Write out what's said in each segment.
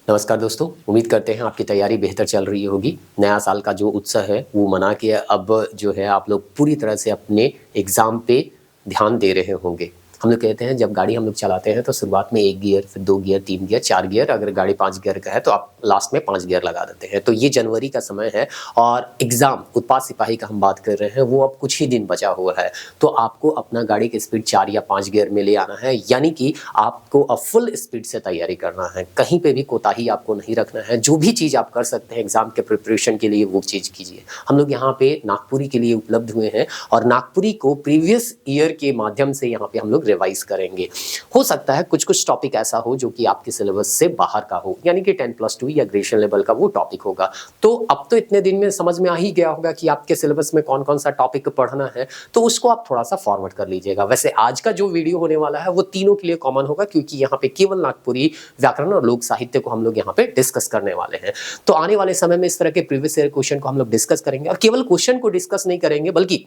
नमस्कार दोस्तों, उम्मीद करते हैं आपकी तैयारी बेहतर चल रही होगी। नया साल का जो उत्साह है वो मना के अब जो है आप लोग पूरी तरह से अपने एग्ज़ाम पे ध्यान दे रहे होंगे। हम लोग कहते हैं जब गाड़ी हम लोग चलाते हैं तो शुरुआत में 1 गियर, फिर 2 गियर, 3 गियर, 4 गियर, अगर गाड़ी 5 गियर का है तो आप लास्ट में 5 गियर लगा देते हैं। तो ये जनवरी का समय है और एग्ज़ाम उत्पाद सिपाही का हम बात कर रहे हैं, वो अब कुछ ही दिन बचा हुआ है। तो आपको अपना गाड़ी की स्पीड 4 या 5 गियर में ले आना है, यानी कि आपको अब फुल स्पीड से तैयारी करना है। कहीं पे भी कोताही आपको नहीं रखना है। जो भी चीज़ आप कर सकते हैं एग्ज़ाम के प्रिपरेशन के लिए वो चीज़ कीजिए। हम लोग यहाँ पे नागपुरी के लिए उपलब्ध हुए हैं और नागपुरी को प्रीवियस ईयर के माध्यम से यहाँ पे हम लोग रिवाइज़ करेंगे। हो सकता है कुछ-कुछ टॉपिक ऐसा हो जो कि आपके सिलेबस से बाहर का हो, यानी कि 10+2 या ग्रेजुएशन लेवल का वो टॉपिक होगा। तो अब तो इतने दिन में समझ में आ ही गया होगा कि आपके सिलेबस में कौन-कौन सा टॉपिक पढ़ना है, तो उसको आप थोड़ा-सा फॉरवर्ड कर लीजिएगा। वैसे आज का जो वीडियो होने वाला है वो तीनों के लिए कॉमन होगा, क्योंकि यहाँ पे केवल नागपुरी व्याकरण और लोक साहित्य को हम लोग यहाँ पे डिस्कस करने वाले हैं। तो आने वाले समय में इस तरह के प्रीवियस ईयर क्वेश्चन को हम लोग डिस्कस करेंगे और केवल क्वेश्चन को डिस्कस नहीं करेंगे, बल्कि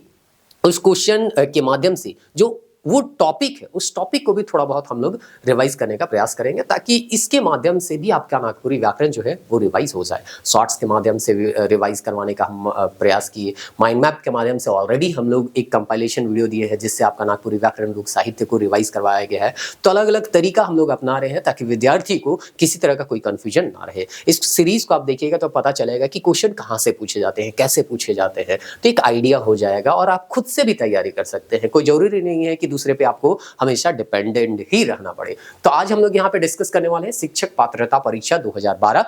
उस क्वेश्चन के माध्यम से जो वो टॉपिक है, उस टॉपिक को भी थोड़ा बहुत हम लोग रिवाइज करने का प्रयास करेंगे, ताकि इसके माध्यम से भी आपका नागपुरी व्याकरण जो है वो रिवाइज हो जाए। शॉर्ट्स के माध्यम से रिवाइज करवाने का हम प्रयास किए। माइंड मैप के माध्यम से ऑलरेडी हम लोग एक कंपाइलेशन वीडियो दिए हैं, जिससे आपका नागपुरी व्याकरण लोक साहित्य को रिवाइज करवाया गया है। तो अलग अलग तरीका हम लोग अपना रहे हैं ताकि विद्यार्थी को किसी तरह का कोई कंफ्यूजन ना रहे। इस सीरीज को आप देखिएगा तो पता चलेगा कि क्वेश्चन कहाँ से पूछे जाते हैं, कैसे पूछे जाते हैं, तो एक आइडिया हो जाएगा और आप खुद से भी तैयारी कर सकते हैं। कोई जरूरी नहीं है कि दूसरे पे आपको हमेशा डिपेंडेंट ही रहना पड़े। तो आज हम लोग यहाँ पे डिस्कस करने वाले हैं शिक्षक पात्रता परीक्षा 2012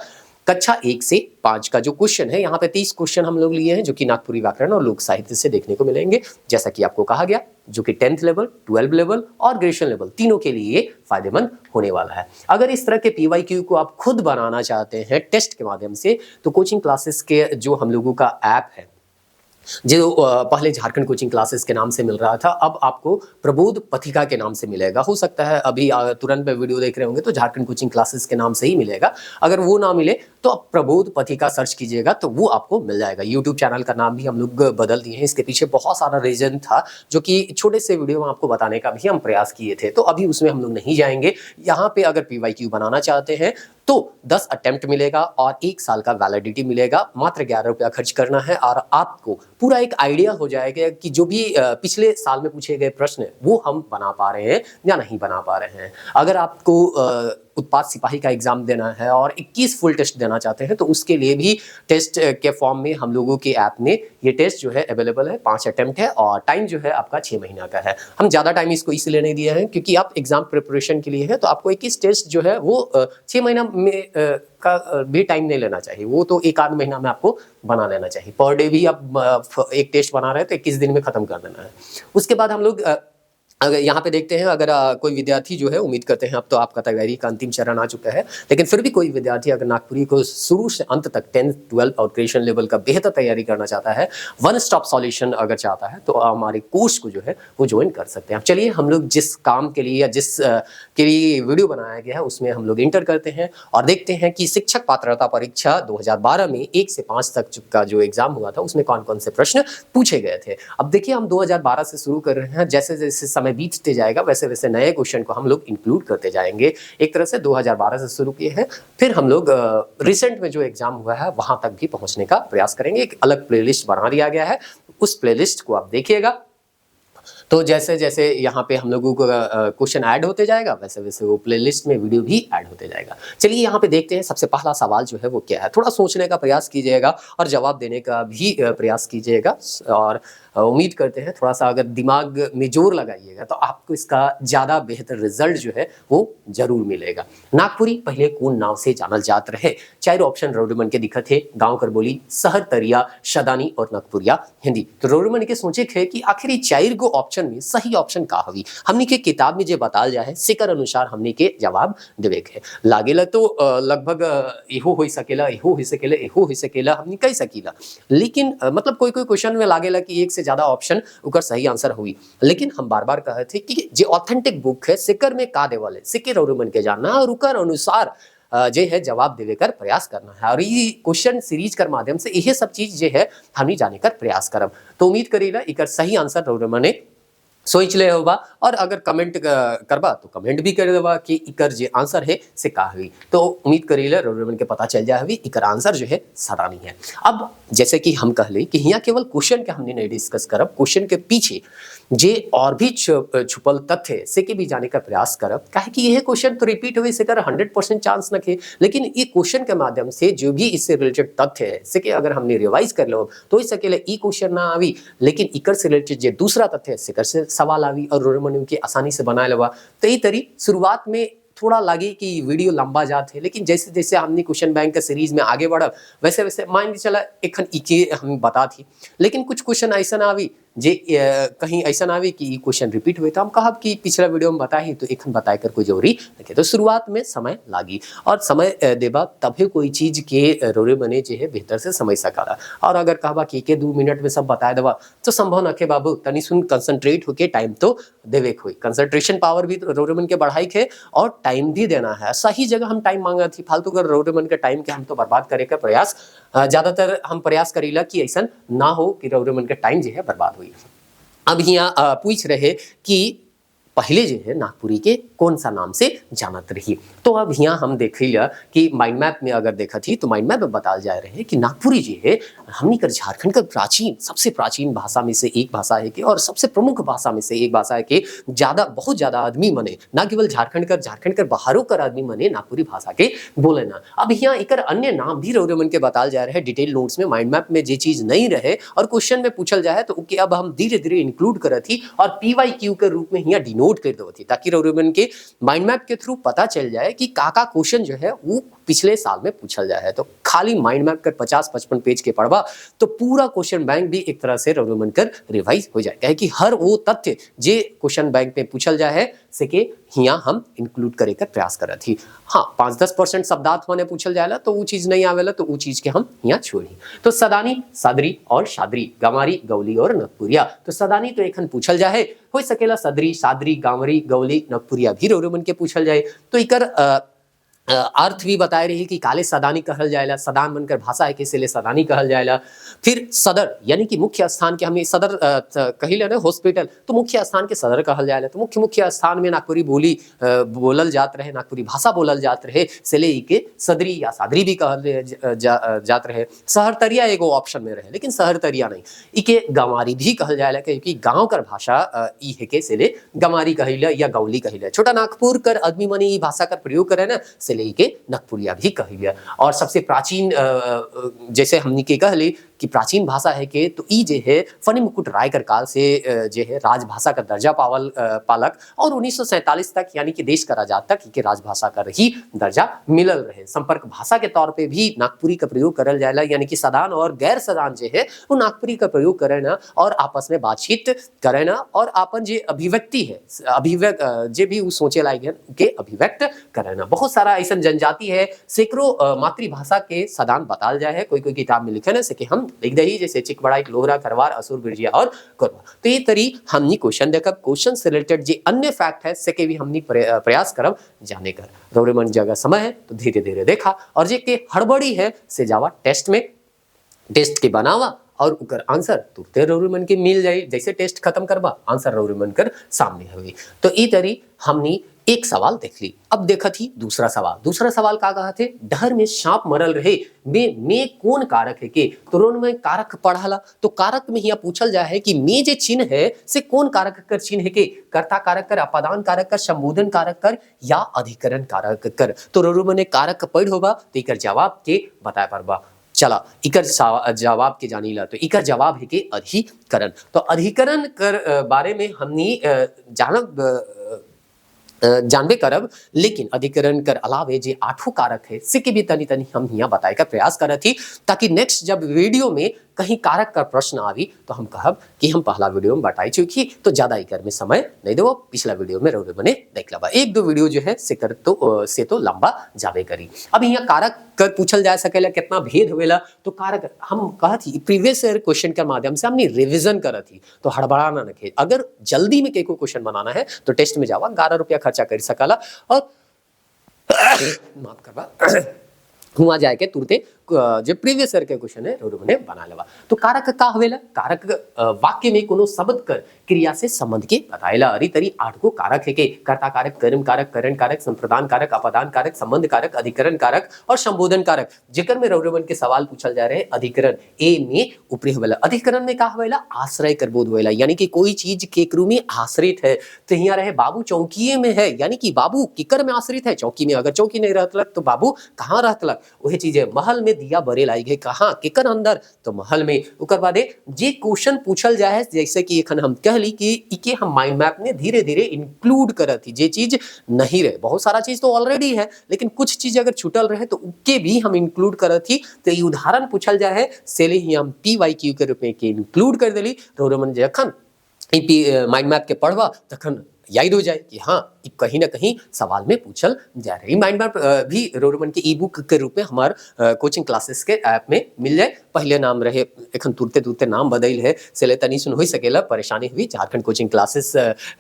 कक्षा 1 से 5 का जो क्वेश्चन है। यहाँ पे 30 क्वेश्चन हम लोग लिए हैं जो कि नागपुरी व्याकरण और लोक साहित्य से देखने को मिलेंगे, जैसा कि आपको कहा गया, जो कि 10th लेवल, 12th लेवल और ग्रेजुएशन लेवल तीनों के लिए फायदेमंद होने वाला है। अगर इस तरह के PYQ को आप खुद बनाना चाहते हैं टेस्ट के माध्यम से, तो कोचिंग क्लासेस के जो हम लोगों का ऐप है, जो पहले झारखंड कोचिंग क्लासेस के नाम से मिल रहा था, अब आपको प्रबोध पथिका के नाम से मिलेगा। हो सकता है अभी तुरंत में वीडियो देख रहे होंगे तो झारखंड कोचिंग क्लासेस के नाम से ही मिलेगा। अगर वो ना मिले तो आप प्रबोध पथिका सर्च कीजिएगा तो वो आपको मिल जाएगा। यूट्यूब चैनल का नाम भी हम लोग बदल दिए हैं। इसके पीछे बहुत सारा रीजन था, जो कि छोटे से वीडियो में आपको बताने का भी हम प्रयास किए थे, तो अभी उसमें हम लोग नहीं जाएंगे। यहाँ पे अगर PYQ बनाना चाहते हैं तो 10 अटेम्प्ट मिलेगा और 1 साल का वैलिडिटी मिलेगा। मात्र 11 रुपया खर्च करना है और आपको पूरा एक आइडिया हो जाएगा कि जो भी पिछले साल में पूछे गए प्रश्न वो हम बना पा रहे हैं या नहीं बना पा रहे हैं। अगर आपको उत्पाद सिपाही का एग्जाम देना है और 21 फुल टेस्ट देना चाहते हैं तो उसके लिए भी टेस्ट के फॉर्म में हम लोगों के ऐप में ये टेस्ट जो है अवेलेबल है। 5 अटेम्प्ट है और टाइम जो है आपका 6 महीना का है। हम ज़्यादा टाइम इसको इसलिए नहीं दिया है क्योंकि आप एग्जाम प्रिपरेशन के लिए है, तो आपको 21 टेस्ट जो है वो 6 महीना में का भी टाइम नहीं लेना चाहिए। वो तो 1 आध महीना में आपको बना लेना चाहिए। पर डे भी आप एक टेस्ट बना रहे हैं तो 21 दिन में खत्म कर देना है। उसके बाद हम लोग अगर यहाँ पे देखते हैं, अगर कोई विद्यार्थी जो है, उम्मीद करते हैं अब तो आपका तैयारी का अंतिम चरण आ चुका है, लेकिन फिर भी कोई विद्यार्थी अगर नागपुरी को शुरू से अंत तक 10th, 12th और ग्रेजुएशन लेवल का बेहतर तैयारी करना चाहता है, वन स्टॉप सॉल्यूशन अगर चाहता है, तो हमारे कोर्स को जो है वो ज्वाइन कर सकते हैं। चलिए हम लोग जिस काम के लिए या जिस के लिए वीडियो बनाया गया है उसमें हम लोग इंटर करते हैं और देखते हैं कि शिक्षक पात्रता परीक्षा 2012 में 1 से 5 तक का जो एग्जाम हुआ था उसमें कौन कौन से प्रश्न पूछे गए थे। अब देखिए, हम 2012 से शुरू कर रहे हैं। जैसे जैसे समय बीतते जाएगा वैसे वैसे नए क्वेश्चन को हम लोग इंक्लूड करते जाएंगे। एक तरह से 2012 से शुरू किए हैं, फिर हम लोग रिसेंट में जो एग्जाम हुआ है वहां तक भी पहुंचने का प्रयास करेंगे। एक अलग प्लेलिस्ट बना दिया गया है, उस प्लेलिस्ट को आप देखिएगा। तो जैसे जैसे यहाँ पे हम लोगों को क्वेश्चन ऐड होते जाएगा वैसे वैसे वो प्लेलिस्ट में वीडियो भी ऐड होते जाएगा। चलिए यहाँ पे देखते हैं सबसे पहला सवाल जो है वो क्या है। थोड़ा सोचने का प्रयास कीजिएगा और जवाब देने का भी प्रयास कीजिएगा और उम्मीद करते हैं थोड़ा सा अगर दिमाग में जोर लगाइएगा तो आपको इसका ज़्यादा बेहतर रिजल्ट जो है वो जरूर मिलेगा। नागपुरी पहले कौन नाव से जानल जात रहे? 4 ऑप्शन रोडमन के दिखत है, गाँव कर बोली, शहर तरिया, शदानी और नागपुरिया हिंदी। तो रोडमन के सोचे थे कि आखिर 4 गो ऑप्शन में सही ऑप्शन का हवी। हमनी के किताब में जो बताल जाए सिकर अनुसार हमनी के जवाब देवे के लागेला तो लगभग एहो हो सकेला, एहो हो सकेला, एहो हो सकेला, हमनी कह सकीला। लेकिन मतलब कोई कोई क्वेश्चन में लागेला कि 1 से ज्यादा ऑप्शन उकर सही आंसर हुई। लेकिन हम बार बार कहे थे कि जो ऑथेंटिक बुक है सिकर में का देवल है, सिकर और मन के जानना और उकर अनुसार जे है जवाब देवे कर प्रयास करना है। और ये क्वेश्चन सीरीज कर माध्यम से यही सब चीज जे है हमनी जाने कर प्रयास करब। तो उम्मीद करीला इकर सही आंसर रोमने सोच ले होगा और अगर कमेंट करबा तो कमेंट भी कर देबा कि इकर जे आंसर है से का हुई। तो उम्मीद करीले रउरमन के पता चल जाए हुई इकर आंसर जो है सदानी है। अब जैसे कि हम कहले कि यहाँ केवल क्वेश्चन के हमने नहीं डिस्कस करब, क्वेश्चन के पीछे जे और भी छुपल तथ्य से के भी जाने का प्रयास करब, काहे कि यह क्वेश्चन तो रिपीट हुए से कर 100% चांस न खे, लेकिन ये क्वेश्चन के माध्यम से जो भी इससे रिलेटेड तथ्य है से के अगर हमने रिवाइज कर लो तो इस सकेले ई क्वेश्चन ना आवी, लेकिन इकर से रिलेटेड जो दूसरा तथ्य है सेकर से सवाल आवी और रउरमन के आसानी से बनाए लेवा। तो ये तरी शुरुआत में थोड़ा लगे कि वीडियो लंबा जात है, लेकिन जैसे जैसे हमने क्वेश्चन बैंक के सीरीज में आगे बढ़ब वैसे वैसे मान के चला एखन इके हम बता थी, लेकिन कुछ क्वेश्चन ऐसा आवी जे कहीं ऐसा आवे कि क्वेश्चन रिपीट हुए तो हम कहब कि पिछला वीडियो में बताही तो एखन बताए कर कोई जरूरी नहीं। तो शुरुआत में समय लागी और समय देबा तभी कोई चीज के रोरे बने जे है बेहतर से समझ सकाला। और अगर कहबा कि के 2 मिनट में सब बताए देबा तो संभव नखे बाबू, तनी सुन कंसंट्रेट होके टाइम तो देवे कोई, कंसंट्रेशन पावर भी रोरे मन के बढ़ाई के और टाइम भी देना है। सही जगह हम टाइम मांगा थी, फालतू कर रोरे मन के टाइम के हम तो बर्बाद करे का प्रयास ज्यादातर हम प्रयास करीला कि ऐसा ना हो कि रोरे मन के टाइम जो है बर्बाद हुई। अब यहाँ पूछ रहे कि पहले जो है नागपुरी के कौन सा नाम से जानत रही, तो अब यहाँ हम देख लिया कि माइंड मैप में अगर देखा थी तो माइंड मैप में बताया जा रहे हैं कि नागपुरी जो है हमनी कर झारखंड का प्राचीन सबसे प्राचीन भाषा में से एक भाषा है कि और सबसे प्रमुख भाषा में से एक भाषा है कि बहुत ज्यादा आदमी मने ना केवल झारखंड कर बाहरों कर आदमी मने नागपुरी भाषा के बोले ना। अब यहाँ एक अन्य नाम भी रउरे मन के बताल जा रहे हैं डिटेल नोट्स में, माइंड मैप में जे चीज नहीं रहे और क्वेश्चन में पूछल जाए तो उके अब हम धीरे धीरे इंक्लूड करत ही और PYQ के रूप में यहाँ डिनोट कर दो थी, ताकि रउरे मन के माइंड मैप के थ्रू पता चल जाए कि का क्वेश्चन जो है वो पिछले साल में पूछल जाए। तो खाली माइंड मैप कर 50-55 पेज के पढ़वा तो पूरा क्वेश्चन बैंक भी एक तरह से रउरे मन कर रिवाइज हो जाए, कि हर वो तथ्य जे क्वेश्चन बैंक में पूछल जाए से के यहाँ हम इंक्लूड करे कर प्रयास करत थी। हाँ 5-10% शब्दार्थ माने पूछल जाएला तो वो चीज नहीं आवेला तो वो चीज के हम यहाँ छोड़ी। तो सदानी, सादरी और शादरी, गंवारी, गौली और नगपुरिया। तो सदानी तो एखन पूछल जाए, हो सकेला सदरी, सादरी, गांवरी, गौली, नगपुरिया भी रउरे मन के पूछल जाए। तो इकर अर्थ भी बताए रही कि काले सदानी कहल जाएला, सदान बनकर भाषा है किसे ले सदानी कहल जाएला। फिर सदर यानी कि मुख्य स्थान के हमें सदर कहिला ना हॉस्पिटल, तो मुख्य स्थान के सदर कहल जाएला। तो मुख्य स्थान में नागपुरी बोली बोलल जात रहे, नागपुरी भाषा बोलल जात रहे, से ले के सदरी या सादरी भी कहल जात रहे। शहरतरिया एगो ऑप्शन में रहे, लेकिन शहरतरिया नहीं, इके गंवारी भी कहल जाएला, क्योंकि गांव कर भाषा ई है के से ले गंवारी कहिला या गौली कहिला। छोटा नागपुर कर आदमी मनी ई भाषा का प्रयोग करे ना से लेके नगपुरिया भी कहिला। और सबसे प्राचीन जैसे हमनी के कहले कि प्राचीन भाषा है के तो ई जे है फनी मुकुट राय कर काल से जे है राजभाषा का दर्जा पालक और 1947 तक यानी कि देश का राजा तक के राजभाषा का ही दर्जा मिलल रहे। संपर्क भाषा के तौर पे भी नागपुरी का प्रयोग करल जाएला, यानी कि सदान और गैर सदान जे है वो नागपुरी का प्रयोग करे ना और आपस में बातचीत करे ना और अपन जे अभिव्यक्ति है जे भी वो सोचे लायक है के अभिव्यक्त करे ना। बहुत सारा ऐसा जनजाति है, सैकड़ों मातृभाषा के सदान बताल जाए है। कोई किताब में लिखे ना से कि हम लिख दही जैसे चिकबड़ाई, लोहरा, खरवार, असुर, बिरजिया और कोरबा। तो ये तरी हमनी क्वेश्चन देखब, क्वेश्चन से रिलेटेड जे अन्य फैक्ट है से के भी हमनी प्रयास करब जाने कर। रउरे मन जगह समय है तो धीरे धीरे देखा और जे के हड़बड़ी है से जावा टेस्ट में, टेस्ट के बनावा और उकर आंसर तुरते रउरे मन के मिल जाए। जैसे टेस्ट खत्म करबा आंसर रउरे मन कर सामने हुई। तो ई तरी हमनी एक सवाल देख ली। अब देखा थी दूसरा सवाल का कहा थे, डहर में सांप मरल रहे में कौन कारक है के। तुरंत में कारक पढ़ाला तो कारक में यहाँ पूछल जाए है कि में जे चिन्ह है से कौन कारक कर चिन्ह है के, कर्ता कारक कर, अपादान कारक कर, संबोधन कारक कर या अधिकरण कारक कर। तो रउरे मन कारक पढ़ होगा तो इकर जवाब के बताए परबा। चला इकर जवाब के जानीला, तो इकर जवाब है के अधिकरण। तो अधिकरण कर बारे में हमनी जानबे करब, लेकिन अधिकरण कर अलावे जे 8 कारक है से के भी तनी हम यहाँ बताए का प्रयास करत थी, ताकि नेक्स्ट जब वीडियो में कहीं कारक का प्रश्न आवी तो हम कहब कि हम पहला वीडियो में बताई चुकी, तो ज्यादा इकर में समय नहीं दो, पिछला वीडियो में रउरे बने देख लबा। 1-2 वीडियो जो है से तो लंबा जावे करी। अब यहाँ कारक कर पूछल जा सकेला कितना भेद होवेला, तो कारक हम कहत ही प्रीवियस ईयर क्वेश्चन के माध्यम से हमने रिविजन करत ही, तो हड़बड़ाना नखे। अगर जल्दी में को क्वेश्चन बनाना है तो टेस्ट में जावा 11 रुपया खर्चा कर सकला और माफ करवा हुआ जाए के तुरते जो प्रीवियस ईयर के क्वेश्चन है रोड मने बना लेवा। तो कारक का होवेला, कारक वाक्य में कोनो शब्द कर क्रिया से संबंध के बताएला। अरी तरी 8 को कारक है के कर्ता कारक, कर्म कारक, करण कारक, संप्रदान कारक, अपदान कारक, संबंध कारक, अधिकरण कारक और संबोधन कारक। जेकर में रोड के सवाल पूछल जा रहे अधिकरण ए में ऊपरी होवेला। अधिकरण में का होवेला, आश्रय कर बोध होवेला, यानी कि कोई चीज केकरू में आश्रित है। तो यहाँ रहे बाबू चौकीए में है, यानी कि बाबू किकर में आश्रित है, चौकी में। अगर चौकी नहीं रहतलक तो बाबू कहाँ रहतलक, वही चीज है। महल में दिया बरे लाई गए, कहाँ, केकर अंदर, तो महल में। उकर बादे जे क्वेश्चन पूछल जाए, जैसे कि एखन हम कहली कि इके हम माइंड मैप में धीरे धीरे इंक्लूड करत ही, जे चीज नहीं रहे। बहुत सारा चीज तो ऑलरेडी है, लेकिन कुछ चीज अगर छूटल रहे तो उके भी हम इंक्लूड करत ही। तो ये उदाहरण पूछल जाए से ही हम PYQ के रूप में के इंक्लूड कर देली। रोमन जखन माइंड मैप के पढ़वा तखन याद हो जाए कि हाँ कहीं ना कहीं सवाल में पूछल जा रही। माइंड मैप भी रोमन के ई बुक के रूप में हमार कोचिंग क्लासेस के ऐप में मिल जाए। पहले नाम रहे, एखन तुरते तुरते नाम बदल है, से तनी सुन हो सकेला परेशानी हुई। झारखंड कोचिंग क्लासेस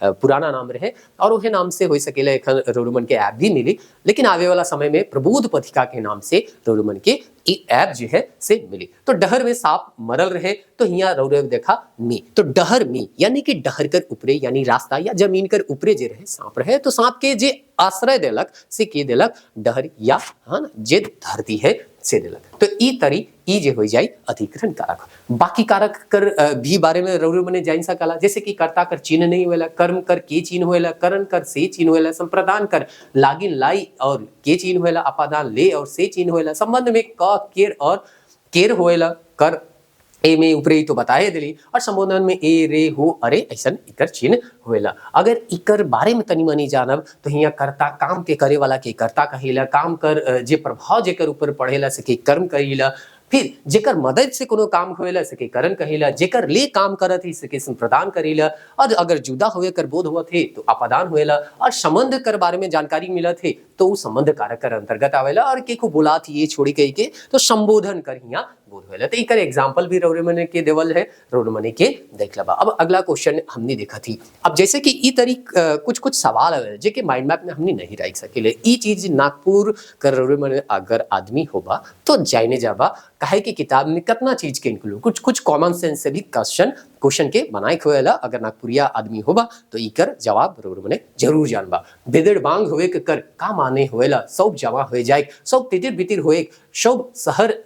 पुराना नाम रहे और वही नाम से हो सकेला एखन रोमन के ऐप भी मिली। लेकिन आवे वाला समय में प्रबोध पथिका के नाम से रोमन के ऐप जो है से मिली। तो डहर में सांप मरल रहे, तो यहाँ रौरव देखा मी, तो डहर मी यानी कि डहर कर ऊपरे यानी रास्ता या जमीन कर ऊपरे जे रहे सांप रहे, तो सांप के जे आश्रय देलक से के देलक डहर या हाँ जे धरती है से देलक। तो ई तरी ई जे हो जाए अधिकरण कारक। बाकी कारक कर भी बारे में रौरव मने जान सकला, जैसे कि कर्ता कर चिन्ह नहीं होएला, कर्म कर के चिन्ह होएला, करण कर से चिन्ह होएला, संप्रदान कर लागिन लाई और के चिन्ह होएला, अपादान ले और से चिन्ह होएला, संबंध में क केर और केर होएला, कर ए में ऊपरी तो बताए दिली, और संबोधन में ए रे हो अरे ऐसा इकर चिन्ह होएला। अगर इकर बारे में तनी मनी जानब तो हिया कर्ता काम के करे वाला के कर्ता कहिला, काम कर जे प्रभाव जेकर ऊपर पड़ेला से के कर्म कहिला, फिर जेकर मदद से कोनो काम होएला सके करण कहिला, जेकर ले काम करत ही सके संप्रदान करेला, और अगर जुदा होए कर बोध हुआ थे तो अपदान होएला, और संबंध कर बारे में जानकारी मिला थे तो वो संबंध कारक कर अंतर्गत आवेला, और के को बोला थी ये छोड़ी कही के तो संबोधन कर हिया बोध होएला। तो इकर एग्जांपल भी रोमन के देवल है, रोमन के देख लबा। अब अगला क्वेश्चन हमने देखा थी। अब जैसे कि ई तरीक कुछ कुछ सवाल है जे के माइंड मैप में हमने नहीं रख सकेले। ई चीज नागपुर कर रोमन अगर आदमी होबा तो जाने जाबा काहे की किताब में कितना चीज के इंक्लूड कुछ कुछ कॉमन सेंस से भी क्वेश्चन के बनाए होएला। अगर नागपुरिया आदमी होबा तो इकर जवाब रोमन जरूर जानबा। बेदड़ बांग होए के कर का माने होएला, सब जमा हो जाए, सब तितिर बितिर होए, सब शहर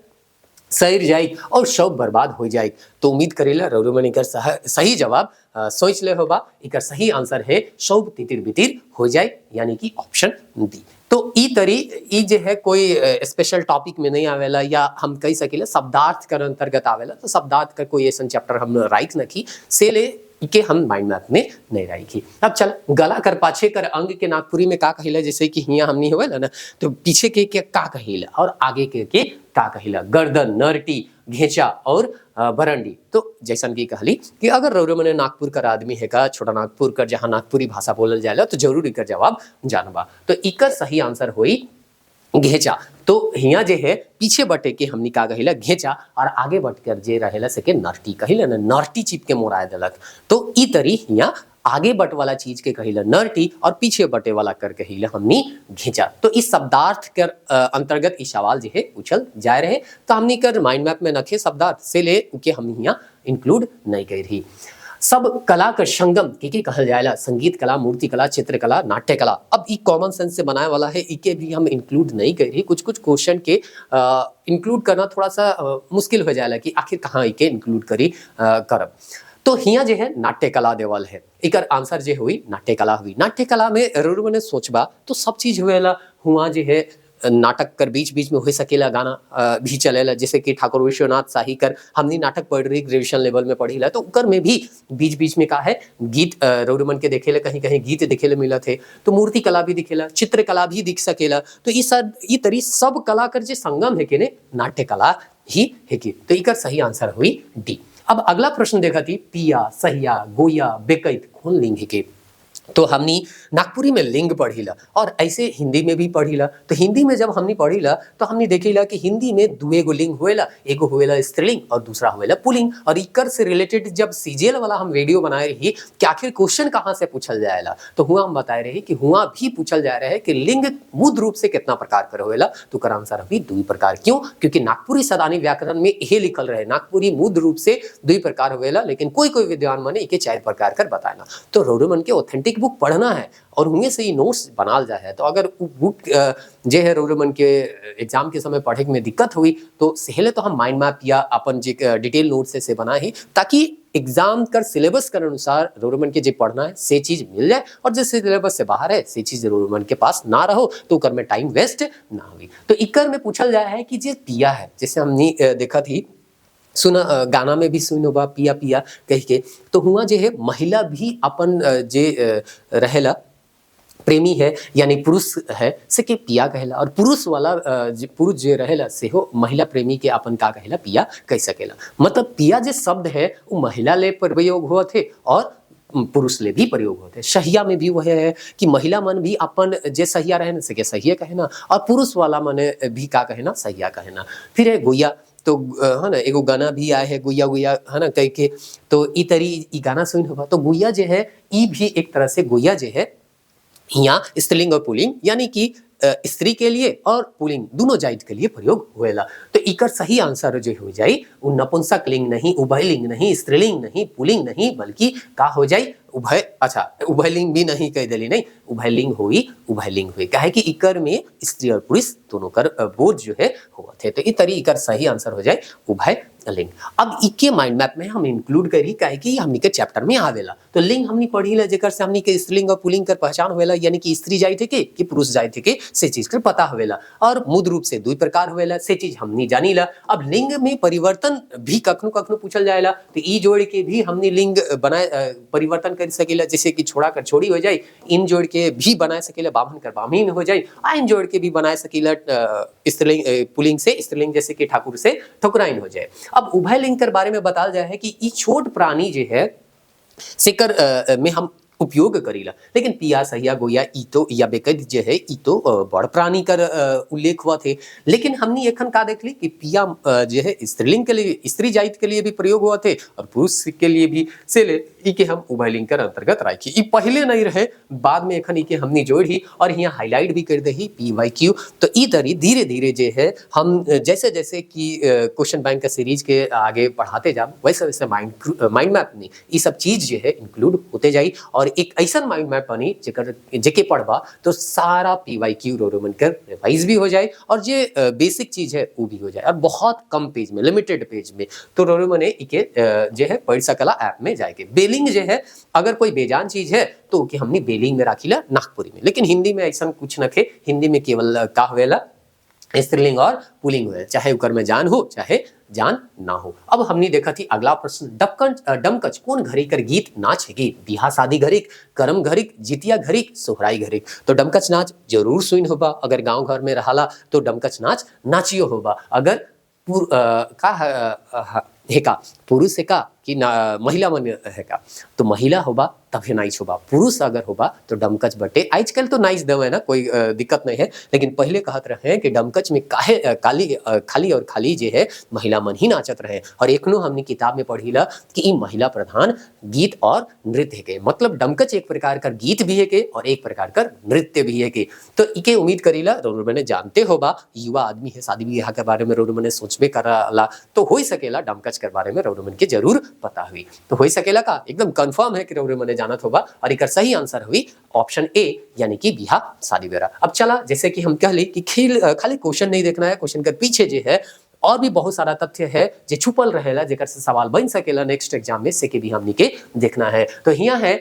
सैर जाए और सब बर्बाद हो जाए। तो उम्मीद करेला रोमन इकर सही जवाब सोच ले होबा। इकर सही आंसर है सब तितिर बितिर हो जाए, यानी कि ऑप्शन बी। तो ई तरी ई जे है कोई स्पेशल टॉपिक में नहीं आवेला, या हम कह सकेला शब्दार्थ कर अंतर्गत आवेला। तो शब्दार्थ का कोई ऐसा चैप्टर हम राइट नखी से ले के हम माइंड मैप में नहीं रही। अब चल गला कर पाछे कर अंग के नागपुरी में का कहिला, जैसे कि हिया हमनी होवेला ना, तो पीछे के का कहिला और आगे के का कहिला, गर्दन, नरटी, घेचा और बरंडी। तो जैसन की कहली कि अगर रोमन नागपुर कर आदमी है का, छोटा नागपुर कर जहाँ नागपुरी भाषा बोलल जाएला, तो जरूर इकर जवाब जानबा। तो इकर सही आंसर होई घेचा। तो हिया जे है पीछे बटे के हमनी का कहिला घेचा, और आगे बट कर जे रहेला सके नरटी कहिला ना, नरटी चिप के मोराए देलक। तो ई तरी हिया आगे बट वाला चीज के कहिला नरटी और पीछे बटे वाला कर कहिला हमनी घेचा। तो इस शब्दार्थ कर अंतर्गत ई सवाल जे है पूछल जाए रहे। तो हमनी कर माइंड मैप में नखे शब्दार्थ से ले उके हम हिया इंक्लूड नहीं कर रही। सब कला का संगम के कहल जाएला, संगीत कला, मूर्ति कला, चित्रकला, नाट्य कला। अब ई कॉमन सेंस से बनाए वाला है, इके भी हम इंक्लूड नहीं कर रही। कुछ कुछ क्वेश्चन के इंक्लूड करना थोड़ा सा मुश्किल हो जाएला कि आखिर कहाँ इके इंक्लूड करी करब। तो हिया जे है नाट्य कला देवल है, इकर आंसर जे हुई नाट्य कला हुई। नाट्य कला में रोमन सोचबा तो सब चीज हुएला। हुआ जे है नाटक कर बीच बीच में हो सकेला गाना भी चलेला, जैसे कि ठाकुर विश्वनाथ शाही कर हमनी नाटक पढ़ रही ग्रेजुएशन लेवल में पढ़ी ला, तो उकर में भी बीच बीच में का है गीत रोमन के देखेला, कहीं कहीं गीत देखेला मिला थे। तो मूर्ति कला भी दिखेला, चित्रकला भी दिख सकेला। तो ई तरी सब कला कर जे संगम है के ने नाट्य कला ही है के। तो इकर सही आंसर हुई डी। अब अगला प्रश्न देखा थी, पिया, सहिया, गोया, बेकैत कौन लिंग है के। तो हमनी नागपुरी में लिंग पढ़ीला और ऐसे हिंदी में भी पढ़ीला। तो हिंदी में जब हमनी पढ़ीला तो हमनी देखीला कि हिंदी में दुए गो लिंग होएला, एगो होएला स्त्रीलिंग और दूसरा होएला पुल्लिंग। और इकर से रिलेटेड जब सीजीएल वाला हम वीडियो बनाए रही कि आखिर क्वेश्चन कहाँ से पूछल जाएला, तो हुआ हम बताए रही कि हुआ भी पूछल जा रहा है कि लिंग मुद्र रूप से कितना प्रकार कर होएला। तो कर आंसर अभी 2 प्रकार। क्यों? क्योंकि नागपुरी सदानी व्याकरण में यही लिखल रहे नागपुरी मुद्र रूप से 2 प्रकार होएला, लेकिन कोई कोई विद्वान माने इके 4 प्रकार कर बताना। तो रोरो मन के ऑथेंटिक बुक पढ़ना है और उनमें से ही नोट्स बनाल जाए है। तो अगर बुक जे है रोरो मन के एग्जाम के समय पढ़े में दिक्कत हुई तो सेहले तो हम माइंड मैप या अपन जे डिटेल नोट से बना ही, ताकि एग्जाम कर सिलेबस के अनुसार रोरोमन के जे पढ़ना है से चीज मिल जाए और जो सिलेबस से बाहर है से चीज रोरोमन के पास ना रहो तो कर में टाइम वेस्ट ना हुई। तो इकर में पूछल जाए है कि जे पिया है, जैसे हमने देखा थी सुना गाना में भी सुनो बा पिया पिया कह के, तो हुआ जे है महिला भी अपन जे रहेला प्रेमी है यानी पुरुष है से के पिया कहेला, और पुरुष वाला पुरुष जे रहेला से हो महिला प्रेमी के अपन का कहेला पिया कह सकेला। मतलब पिया जे शब्द है वो महिला ले प्रयोग हुआ थे और पुरुष ले भी प्रयोग होते हैं। सहिया में भी वह है कि महिला मन भी अपन जे सहिया रहे ना से के सहिया कहना, और पुरुष वाला मन भी का कहना सहिया कहना। फिर है गुइया, तो है ना एगो गाना भी आए है गुइया गुइया है ना कह के, तो ई तरी ई गाना सुन होगा। तो गुइया जे है ई भी एक तरह से गुइया जे है यहाँ स्त्रीलिंग और पुल्लिंग यानी कि स्त्री के लिए और पुल्लिंग दोनों जाइत के लिए प्रयोग होएला। तो इकर सही आंसर जो हो जाई वो नपुंसक लिंग नहीं, उभयलिंग नहीं, स्त्रीलिंग नहीं, पुल्लिंग नहीं, बल्कि का हो जाई उभय। अच्छा उभयलिंग भी नहीं कह दिली, नहीं उभयलिंग हुई, उभयलिंग हुई काहे कि इकर में स्त्री और पुरुष दोनों कर बोध जो है हुआ थे। तो इस तरी इकर सही आंसर हो जाए उभय लिंग। अब इके माइंड मैप में हम इंक्लूड करी काहे कि हमनी के चैप्टर में आवेला। तो लिंग हमनी पढ़ी ला जेकर से हमनी के स्त्रीलिंग और पुल्लिंग कर पहचान होवेला, यानी कि स्त्री जाइत के कि पुरुष जाइत के से चीज कर पता होवेला। और मुद्र रूप से 2 प्रकार होवेला से चीज हमनी जानी ला। अब लिंग में परिवर्तन भी कखनो कखनो पूछल जाएला, तो ई जोड़ के भी हमनी लिंग बनाए परिवर्तन कर सकेला, जैसे कि छोड़ा कर छोड़ी हो जाए, इन जोड़ के भी बना सकेला, बामन कर बामीन हो जाए, इन जोड़ के भी बना सकेला स्त्रीलिंग पुल्लिंग से स्त्रीलिंग, जैसे कि ठाकुर से ठकुराइन हो जाए। अब उभय लिंग के बारे में बताल जाए है कि ई छोट प्राणी जो है सेकर में हम उपयोग करीला, लेकिन पिया सहिया गोया ई तो या बेकद जे है ई तो बड़ प्राणी कर उल्लेख हुआ थे। लेकिन हमने एखन का देख ली कि पिया जो है स्त्रीलिंग के लिए, स्त्री जाइत के लिए भी प्रयोग हुआ थे और पुरुष के लिए भी, से ले ई के हम उभयलिंग कर अंतर्गत राखी। ई पहले नहीं रहे, बाद में एखन ई के हमने जोड़ी और यहाँ हाईलाइट भी कर दही PYQ। तो ई तरी धीरे धीरे जे है हम जैसे जैसे कि क्वेश्चन बैंक का सीरीज के आगे बढ़ाते जा वैसे वैसे माइंड मैप में ये सब चीज जो है इंक्लूड होते जाई, और एक ऐसा माइंड मैप बनी जेके पढ़बा तो सारा PYQ रोरोमन कर रिवाइज भी हो जाए और जे बेसिक चीज है वो भी हो जाए, और बहुत कम पेज में, लिमिटेड पेज में। तो रोरोमन इके जे है पढ़ सकला ऐप में जाके। बेलिंग जो है अगर कोई बेजान चीज है तो कि हमने बेलिंग में राखीला नागपुरी में, लेकिन हिंदी में ऐसा कुछ न थे। हिंदी में केवल का होवेला स्त्रीलिंग और पुल्लिंग हुए, चाहे उकर में जान हो चाहे जान ना हो। अब हमने देखा थी अगला प्रश्न, डमकच कौन घड़ी कर गीत नाच है गीत? बिहा शादी घड़िक, करम घड़िक, जितिया घड़िक, सोहराई घड़िक। तो डमकच नाच जरूर सुन होबा, अगर गांव घर में रहाला तो डमकच नाच नाचियो होबा। अगर है का पुरुष है का कि महिला मन है का, तो महिला होबा तभी नाइच होबा। पुरुष अगर होबा तो डमकच बटे। आजकल तो नाइच दम है ना, कोई दिक्कत नहीं है, लेकिन पहले कहत रहे कि डमकच में काहे खाली और खाली जे है महिला मन ही नाचत रहे। और एकनो हमने किताब में पढ़ीला कि ई महिला प्रधान गीत और नृत्य के, मतलब डमकच एक प्रकार का गीत भी है के और एक प्रकार का नृत्य भी है के। तो इके उम्मीद करीला रोड मैंने जानते होबा, युवा आदमी है, शादी ब्याह के बारे में रोड मैंने सोचबे कराला, तो हो सकेला डमकच के बारे में रोड मन के जरूर पता हुई। तो हो सकेला का एकदम कंफर्म है कि रोड मैंने जानत होगा, और एक सही आंसर हुई ऑप्शन ए यानी कि बिहा शादी ब्याह। अब चला जैसे कि हम कह ली कि खाली क्वेश्चन नहीं देखना है, क्वेश्चन के पीछे जो है और भी बहुत सारा तथ्य है जो छुपल रहेला, जेकर से सवाल बन सकेला नेक्स्ट एग्जाम में, से के भी हमनी के देखना है। तो यहाँ है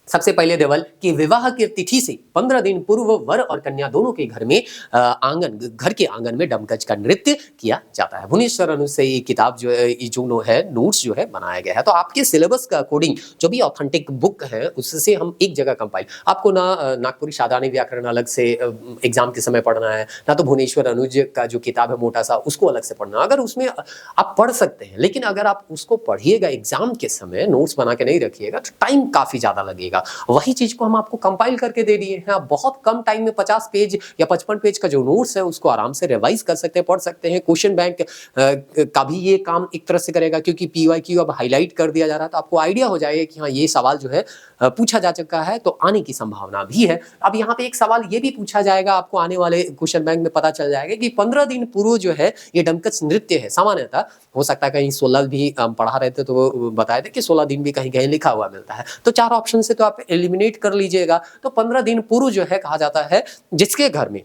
सबसे पहले देवल कि विवाह के तिथि से 15 दिन पूर्व वर और कन्या दोनों के घर में घर के आंगन में डमकच का नृत्य किया जाता है। भुवनेश्वर अनु से ये किताब जो है, ये जो है नोट्स जो है बनाया गया है। तो आपके सिलेबस का अकॉर्डिंग जो भी ऑथेंटिक बुक है उससे हम एक जगह कंपाइल, आपको ना नागपुरी शादानी व्याकरण अलग से एग्जाम के समय पढ़ना है, ना तो भुवनेश्वर अनुज का जो किताब है मोटा सा उसको अलग से पढ़ना। अगर उसमें आप पढ़ सकते हैं, लेकिन अगर आप उसको पढ़िएगा एग्जाम के समय, नोट्स बना के नहीं रखिएगा तो टाइम काफी ज्यादा लगेगा। वही चीज को हम आपको कंपाइल करके दे दिए हैं। आप बहुत कम टाइम में 50 पेज या 55 पेज का जो नोट्स है उसको आराम से रिवाइज कर सकते हैं, पढ़ सकते हैं। क्वेश्चन बैंक का भी ये काम एक तरह से करेगा, क्योंकि PYQ अब हाईलाइट कर दिया जा रहा है, तो आपको आइडिया हो जाएगा कि हाँ ये सवाल जो है पूछा जा चुका है, तो आने की संभावना भी है। अब यहाँ पे एक सवाल ये भी पूछा जाएगा, आपको आने वाले क्वेश्चन बैंक में पता चल जाएगा कि 15 दिन पूर्व जो है ये डमकच नृत्य है। सामान्यतः हो सकता है कहीं 16 भी पढ़ा रहे थे तो वो बताए थे कि 16 दिन भी कहीं कहीं लिखा हुआ मिलता है, तो 4 ऑप्शन से तो आप एलिमिनेट कर लीजिएगा। तो 15 दिन पूर्व जो है कहा जाता है जिसके घर में,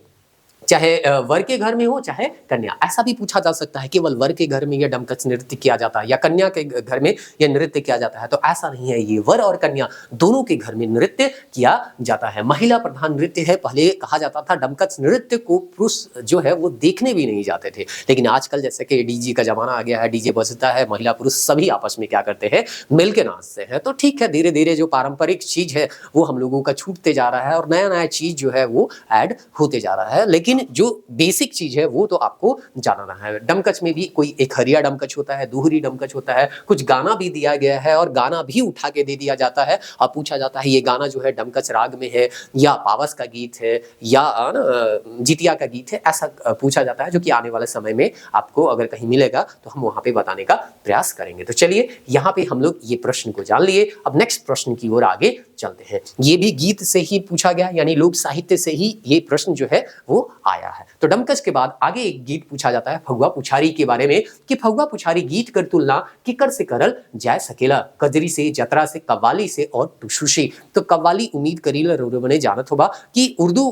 चाहे वर के घर में हो चाहे कन्या, ऐसा भी पूछा जा सकता है केवल वर के घर में यह डमकच नृत्य किया जाता है या कन्या के घर में यह नृत्य किया जाता है, तो ऐसा नहीं है। ये वर और कन्या दोनों के घर में नृत्य किया जाता है। महिला प्रधान नृत्य है। पहले कहा जाता था डमकच नृत्य को पुरुष जो है वो देखने भी नहीं जाते थे, लेकिन आजकल जैसे कि डीजे का जमाना आ गया है, डीजे बजता है, महिला पुरुष सभी आपस में क्या करते हैं, मिल के नाचते हैं। तो ठीक है, धीरे धीरे जो पारंपरिक चीज है वो हम लोगों का छूटते जा रहा है और नया नया चीज जो है वो ऐड होते जा रहा है, लेकिन जो बेसिक चीज है वो तो आपको जानना है। डमकच में भी कोई एक हरिया डमकच होता है, दोहरी डमकच होता है, कुछ गाना भी दिया गया है और गाना भी उठा के दे दिया जाता है और पूछा जाता है ये गाना जो है डमकच राग में है या पावस का गीत है या जितिया का गीत है, ऐसा पूछा जाता है, जो कि आने वाले समय में आपको अगर कहीं मिलेगा तो हम वहां पे बताने का प्रयास करेंगे। तो चलिए यहाँ पे हम लोग ये प्रश्न को जान लिए, अब नेक्स्ट प्रश्न की ओर आगे चलते हैं। ये भी गीत से ही पूछा गया, यानी लोक साहित्य से ही ये प्रश्न जो है वो आया है। तो डमकच के बाद आगे एक गीत पूछा जाता है फगुआ पुछारी के बारे में कि फगुआ पुछारी गीत कर तुलना किकर से करल जाय सकेला, कजरी से, जतरा से, कव्वाली से और टुसु से। तो कव्वाली उम्मीद करीला रोरो बने जानत होबा कि उर्दू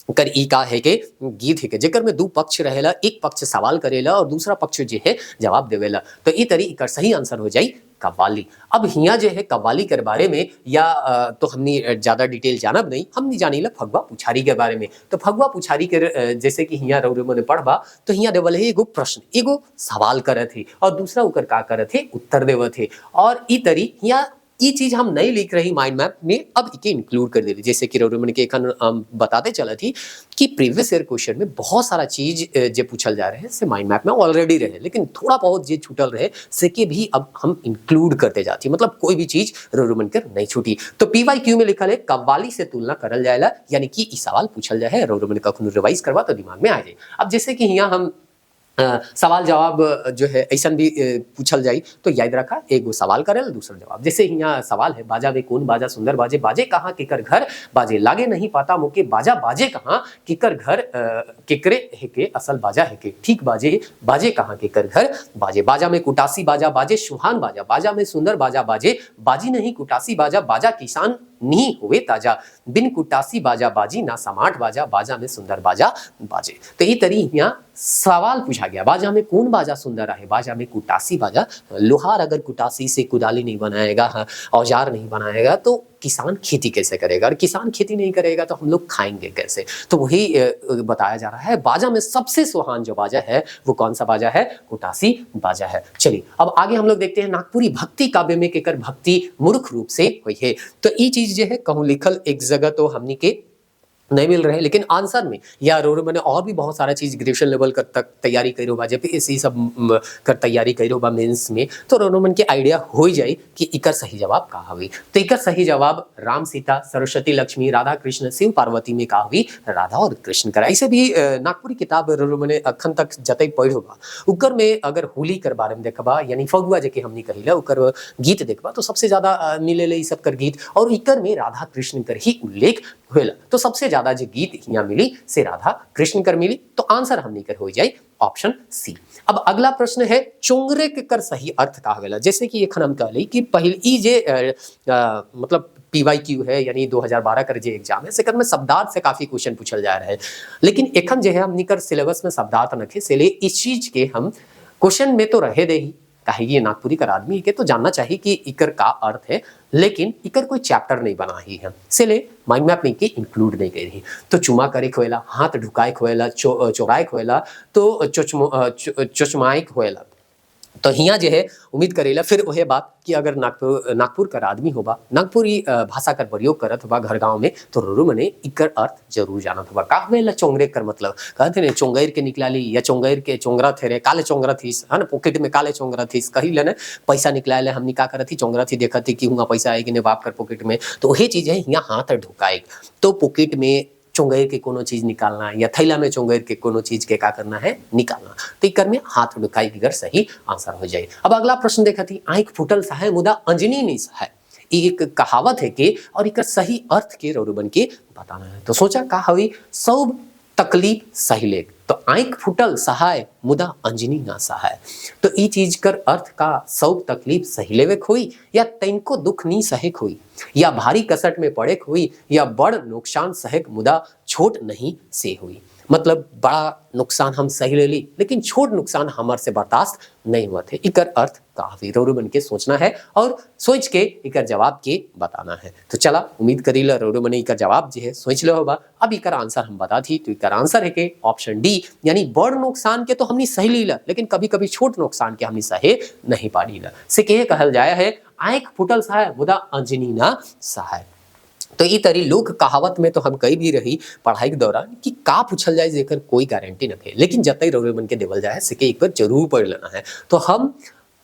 कर ई का है के गीत है के जेकर में दो पक्ष रहेला, एक पक्ष सवाल करेला और दूसरा पक्ष जो है जवाब देवेला। तो ई तरी कर सही आंसर हो जाई कव्वाली। अब हिया जो है कव्वाली के बारे में या तो हमने ज्यादा डिटेल जानब नहीं, हमने जानी ला फगुआ पुछारी के बारे में। तो फगुआ पुछारी के जैसे कि हिया रौरे मने पढ़बा तो हिया देवल है एगो प्रश्न, एगो सवाल करे थे और दूसरा उकर का करे थे, उत्तर देवे थे। और ई तरी हिया ये चीज हम नहीं लिख रही माइंड मैप में, अब इके इंक्लूड कर दे रही। जैसे कि रोमन के एखन बताते चला थी कि प्रीवियस ईयर क्वेश्चन में बहुत सारा चीज जे पूछल जा रहे हैं से माइंड मैप में ऑलरेडी रहे, लेकिन थोड़ा बहुत जे छूटल रहे से के भी अब हम इंक्लूड करते जाती, मतलब कोई भी चीज रोमन कर नहीं छूटी। तो PYQ में लिखल है कव्वाली से तुलना करल जाएला, यानी कि ई सवाल पूछल जाए है, रोमन का रिवाइज करवा तो दिमाग में आ जाए। अब जैसे कि यहाँ हम सवाल जवाब जो है ऐसा भी पूछल जाई तो याद रखा, एगो सवाल करेल दूसरा जवाब। जैसे यहाँ सवाल है बाजा वे कौन बाजा सुंदर बाजे, बाजे कहाँ केकर घर बाजे, लागे नहीं पाता मुके बाजा बाजे कहाँ केकर घर, केकरे है के असल बाजा है के, ठीक बाजे बाजे कहाँ केकर घर बाजे, बाजा में कुटासी बाजा बाजे, सुहान बाजा, बाजा में सुंदर बाजा बाजे, बाजी नहीं कुटासी बाजा, बाजा किसान नहीं हुए ताजा, बिन कुटासी बाजा बाजी ना समाट बाजा, बाजा में सुंदर बाजा बाजे। तो ये तरी यहाँ सवाल पूछा गया, बाजा में कौन बाजा सुंदर है, बाजा में कुटासी बाजा। लोहार अगर कुटासी से कुदाली नहीं बनाएगा, औजार नहीं बनाएगा तो किसान खेती कैसे करेगा, और किसान खेती नहीं करेगा तो हम लोग खाएंगे कैसे। तो वही बताया जा रहा है, बाजा में सबसे सुहान जो बाजा है वो कौन सा बाजा है, कुटासी बाजा है। चलिए अब आगे हम लोग देखते हैं नागपुरी भक्ति काव्य में केकर भक्ति मूर्ख रूप से हुई है। तो ये चीज जो है कहूँ लिखल एक जगह तो हमनी के नहीं मिल रहे, लेकिन आंसर में या रोड मैंने और भी बहुत सारा चीज ग्रेजुएशन लेवल कर तक तैयारी करो बा, जब इसी सब कर तैयारी करो बा मेंस में, तो रोमन के आइडिया हो जाए कि इकर सही जवाब का हुई। तो इकर सही जवाब राम सीता, सरस्वती लक्ष्मी, राधा कृष्ण, शिव पार्वती में का हुई राधा और कृष्ण कर। ऐसे भी नागपुरी किताब रोमने अखन तक जतई पढ़ो बा, उकर में अगर होली कर बारे में देखबा यानी फगुआ जेके हमनी कहिला उकर गीत देखबा तो सबसे ज्यादा मिले सब कर गीत, और इकर में राधा कृष्ण कर ही उल्लेख हुएला। तो सबसे ज्यादा जो गीत यहाँ मिली से राधा कृष्ण कर मिली, तो आंसर हमनी कर हो जाए ऑप्शन सी। अब अगला प्रश्न है चोंगरे के कर सही अर्थ का होगा। जैसे कि एखन हम कहली कि पहली जे मतलब PYQ है यानी 2012 कर जे एग्जाम है सेकर में शब्दार्थ से काफी क्वेश्चन पूछल जा रहे हैं, लेकिन एखन जो है हमनी कर सिलेबस में शब्दार्थ नखे से ले इस चीज के हम क्वेश्चन में तो रहे दे ही काहे ये नागपुरी कर आदमी के तो जानना चाहिए कि इकर का अर्थ है, लेकिन इकर कोई चैप्टर नहीं बना ही है, इसलिए माइंड मैप नहीं के इंक्लूड नहीं करी। तो चुमा करे खोएला, हाथ ढुकाए खोएला, चोराए खोएला, तो चोचमाए खोएला। तो हियाँ जो है उम्मीद करेला फिर वह बात कि अगर नागपुर कर आदमी होबा, नागपुरी भाषा कर प्रयोग करत होबा घर गांव में, तो रोरू मने इकर अर्थ जरूर जानत होबा। का होएला चोंगरे कर मतलब, कहते ने चोंगैर के निकलाली या चोंगैर के चोंगरा थे रे, काले चोंगरा थीस है ना, पॉकेट में काले चोंगरा थीस कही ले पैसा निकलाले, हमनी का करत थी चोंगरा थी देखत थी कि हुआ पैसा आएगी ने बाप कर पॉकेट में। तो वही चीज है यहाँ हाथ ढुकाए, तो पॉकेट में चोंगैर के कोनो चीज निकालना या थैला में चोंगैर के कोनो चीज के का करना है निकालना, तो इकर में हाथ ढुकाई बिगर सही आंसर हो जाए। अब अगला प्रश्न देखा थी, आंख फूटल सहाय मुदा अंजनी नहीं सहाय, एक कहावत है के और इकर सही अर्थ के रौरू बन के बताना है। तो सोचा का हवी सब तकलीफ सही ले, तो आंख फूटल सहाय मुदा अंजनी ना सहाय, तो ई चीज कर अर्थ का सब तकलीफ सही लेवे खोई या तैनको दुख नहीं सहे खोई, या भारी कसट में पड़े हुई, या बड़ नुकसान सहेक मुदा छोट नहीं से हुई। मतलब बड़ा नुकसान हम सही ले ली, लेकिन छोट नुकसान हमारे से बर्दाश्त नहीं हुआ थे। इकर अर्थ काफी रोरू बन के सोचना है और सोच के इकर जवाब के बताना है। तो चला उम्मीद करी ला रोरू बने इकर जवाब जो है सोच लो होगा। अब इकर आंसर हम बता थी, तो इकर आंसर है के ऑप्शन डी, यानी बड़ नुकसान के तो हमने सही लीला, लेकिन कभी कभी छोट नुकसान के हमने सहे नहीं पाड़ी ला, से के कहल जाया है आंख फुटल सहाय मुदा अंजनी ना सहाय। तो ई तरी लोक कहावत में तो हम कई भी रही पढ़ाई के दौरान कि का पूछल जाए जेकर कोई गारंटी न है, लेकिन जब तक रोरे बन के देवल जाए सके एक बार जरूर पढ़ लेना है। तो हम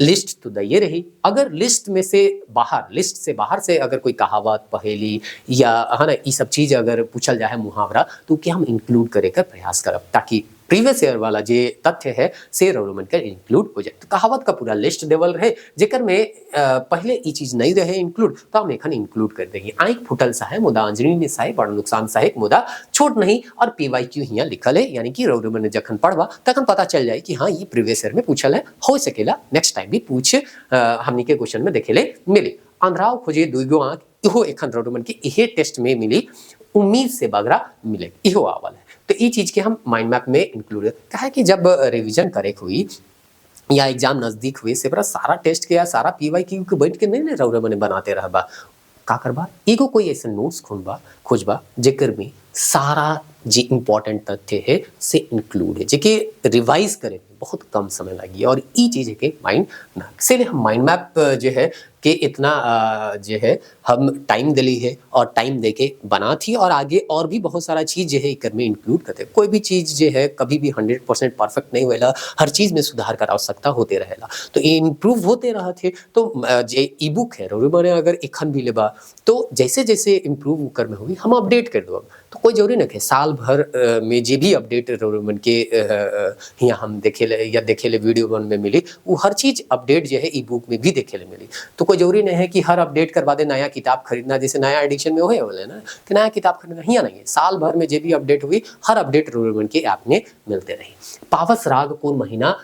लिस्ट तो दइए रही, अगर लिस्ट से बाहर से अगर कोई कहावत पहेली या है ना ये सब चीज अगर पूछल जाए मुहावरा, तो क्या हम इंक्लूड करे का प्रयास करब, ताकि प्रीवियस ईयर वाला जे तथ्य है से रोमन कर इंक्लूड हो जाए। तो कहावत का पूरा लिस्ट देवल रहे, जेकर में पहले ये चीज नहीं रहे इंक्लूड, तो हम एखन इंक्लूड कर देंगे। आंख फुटल सहाय मुदा अंजनी ने सहाय, बड़ा नुकसान सहाय मुदा छोट नहीं, और PYQ यहाँ लिखल है, यानी कि रोमन जखन पढ़वा तखन पता चल जाए कि हाँ ये प्रीवियस ईयर में पूछल है, हो सकेला नेक्स्ट टाइम भी पूछ हमनी के क्वेश्चन में देखेले मिले। आंध्राव खोजे दुगो आंख, इहो एखन रोमन के इहे टेस्ट में मिली, उम्मीद से बगरा मिले, इहो आवल है। तो ये चीज के हम माइंड मैप में इंक्लूड है कि जब रिवीजन करे हुई या एग्जाम नजदीक हुई से बड़ा सारा टेस्ट के या सारा PYQ के बैठ के नहीं रौरे मने बनाते रहबा, का करबा एगो कोई ऐसा नोट्स खोजबा जेकर में सारा जे इम्पोर्टेंट तथ्य है से इंक्लूड है, जेके रिवाइज करे बहुत कम समय लगी, और ई चीज है के माइंड ना से हम माइंड मैप जो है कि इतना जो है हम टाइम दिली है और टाइम देके बना थी, और आगे और भी बहुत सारा चीज जो है इकर में इंक्लूड करते। कोई भी चीज जो है कभी भी 100% परफेक्ट नहीं हुएला, हर चीज में सुधार कर आवश्यकता होते रहेला, तो इम्प्रूव होते रहा थे। तो जे ई बुक है रोमन अगर एखन भी लेबा, तो जैसे जैसे इम्प्रूव कर में हुई हम अपडेट कर दो, तो कोई जरूरी नहीं है साल भर में जे भी अपडेट रोमन के यहाँ हम देखे ले वीडियो में मिली, वो हर चीज अपडेट जो है ई बुक में भी देखे ले मिली। तो कोई जरूरी नहीं है कि हर अपडेट करवा दे नया किताब खरीदना, जैसे नया एडिशन में हो ना कि नया किताब खरीदना, हिया नहीं है, साल भर में जो भी अपडेट हुई हर अपडेट रोमन के ऐप में मिलते रही। पावस राग कौन महीना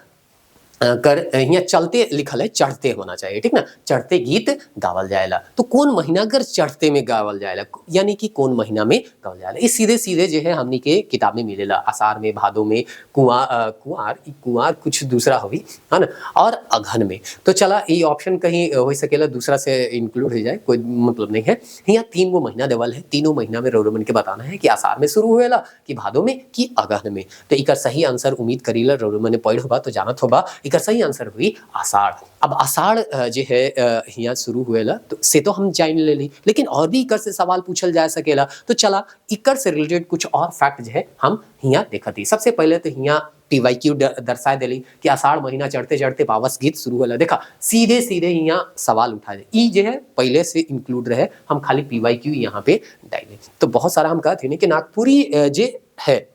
कर यहाँ चलते लिखल है, चढ़ते होना चाहिए, ठीक ना, चढ़ते गीत गावल जाएला, तो कौन महीना कर चढ़ते में गावल जाएला, यानी कि कौन महीना में गावल जाएला, ये सीधे सीधे जो है हमनी के किताब में मिलेला, आषाढ़ में, भादो में, कुआर कुछ दूसरा हुई है ना, और अघन में। तो चला ये ऑप्शन कहीं हो सकेला दूसरा से इंक्लूड हो जाए, कोई मतलब नहीं है। यहाँ 3 गो महीना देवल है, तीनों महीना में रोमन के बताना है कि आषाढ़ में शुरू हुएला कि भादो में कि अघन में। तो इकर सही आंसर उम्मीद करीला रोमन ने पढ़ होबा तो जानत होबा, इकर सही आंसर हुई आषाढ़। अब आषाढ़ जो है यहाँ शुरू हुएला तो से तो हम जान ले ली, लेकिन और भी इकर से सवाल पूछल जा सकेला, तो चला इकर से रिलेटेड कुछ और फैक्ट जो है हम यहाँ देखती। सबसे पहले तो यहाँ PYQ दर्शाए दिली कि आषाढ़ महीना चढ़ते चढ़ते पावस गीत शुरू होला, देखा सीधे सीधे यहाँ सवाल उठा दे, ई जो है पहले से इंक्लूड रहे, हम खाली PYQ यहाँ पे डाले। तो बहुत सारा हम कहते हैं कि नागपुरी जे है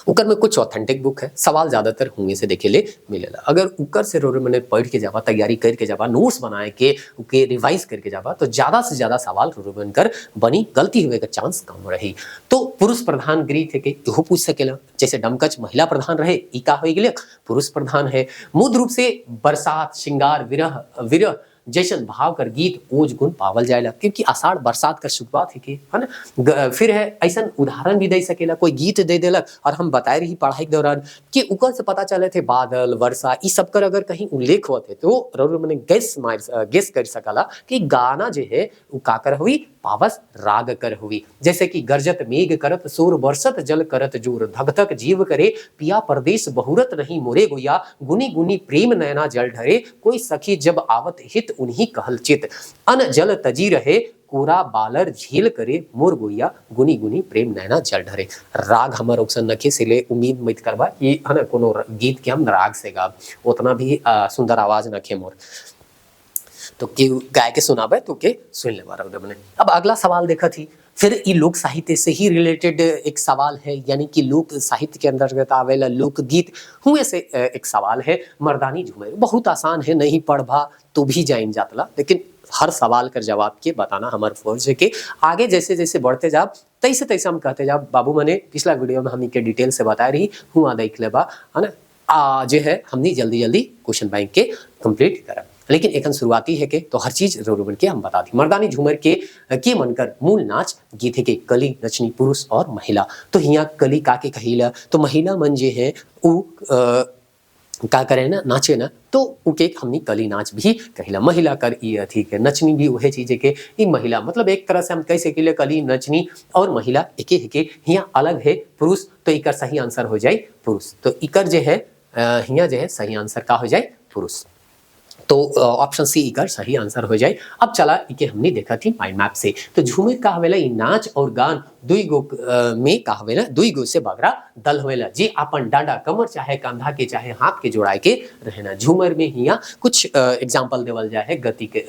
उकर में कुछ ऑथेंटिक बुक है, सवाल ज्यादातर होंगे से देखे ले मिलेला। अगर उकर से रोरे मैंने पढ़ के जावा, तैयारी करके जावा, नोट्स बनाए के उके रिवाइज करके जावा, तो ज्यादा से ज्यादा सवाल रोरे बनकर बनी, गलती हुए का चांस कम रही। तो पुरुष प्रधान गृह थे के इहो पूछ सकेला, जैसे डमकच महिला प्रधान रहे, ई का हो गेले पुरुष प्रधान है। मूल रूप से बरसात, श्रृंगार, विरह जैसन भाव कर गीत ओज गुण पावल जाएला, क्योंकि आषाढ़ बरसात का शुरुआत है ना। फिर है ऐसा उदाहरण भी दे सकेला, कोई गीत दे देलक और हम बताए रही पढ़ाई के दौरान कि उकर से पता चले थे बादल वर्षा इस सब कर अगर कहीं उल्लेख हुआ थे तो रउआ मने गेस कर सकला कि गाना जो है वो का कर हुई पावस राग कर हुई। जैसे कि गरजत मेघ करत सोर बरसत जल करत जोर धक धक जीव करे पिया परदेश बहुरत नहीं मोरे गोया गुनी गुनी प्रेम नयना जल ढरे कोई सखी जब आवत हित उन्हीं कहल चित अन जल तजी रहे कोरा बालर झील करे मोर गोया गुनी गुनी प्रेम नैना जल ढरे। राग हमर ऑप्शन नखे सिले उम्मीद मत करबा कि है ना कोनो गीत के हम राग से गाब, उतना भी सुंदर आवाज नखे मोर तो के गाय के सुनाबे तो के सुन ले बार बने। अब अगला सवाल देखा थी, फिर ये लोक साहित्य से ही रिलेटेड एक सवाल है, यानी कि लोक साहित्य के अंतर्गत आवेला लोकगीत हुए से एक सवाल है मर्दानी झूमर। बहुत आसान है, नहीं पढ़बा तो भी जाइन जातला, लेकिन हर सवाल का जवाब के बताना हमारे फर्ज है कि आगे जैसे जैसे बढ़ते जाब तैसे तैसे हम कहते जाब। बाबू मने पिछला वीडियो में हम के डिटेल से बता रही हुआ देख लेबा है ना। जो है हमने जल्दी जल्दी क्वेश्चन बैंक के कंप्लीट करा, लेकिन एक शुरुआती है के तो हर चीज रोबन के हम बता दी। मर्दानी झूमर के मनकर मूल नाच गीत है के कली नचनी पुरुष और महिला। तो यहाँ कली का के कहिला तो महिला मन जे है उ का करे ना नाचे ना तो उके हमनी कली नाच भी कहिला। महिला कर ये ठीक है, नचनी भी वह चीज है के ई महिला मतलब एक तरह से हम कह सके कली नचनी और महिला एके है के यहाँ अलग है पुरुष, तो इकर सही आंसर हो जाए पुरुष। तो इकर जो है यहाँ जो है सही आंसर का हो जाए पुरुष, तो ऑप्शन सी इकर सही आंसर हो जाए। अब चला इके हमने देखा थी माइंड मैप से। तो झूमर का हवेला नाच और गान दुई गो में का हवेला दुई गो से बगरा दल हवेला जी अपन डांडा कमर चाहे कंधा के चाहे हाथ के जोड़ाए के रहना। झूमर में हिया कुछ एग्जाम्पल देवल जाए है गति के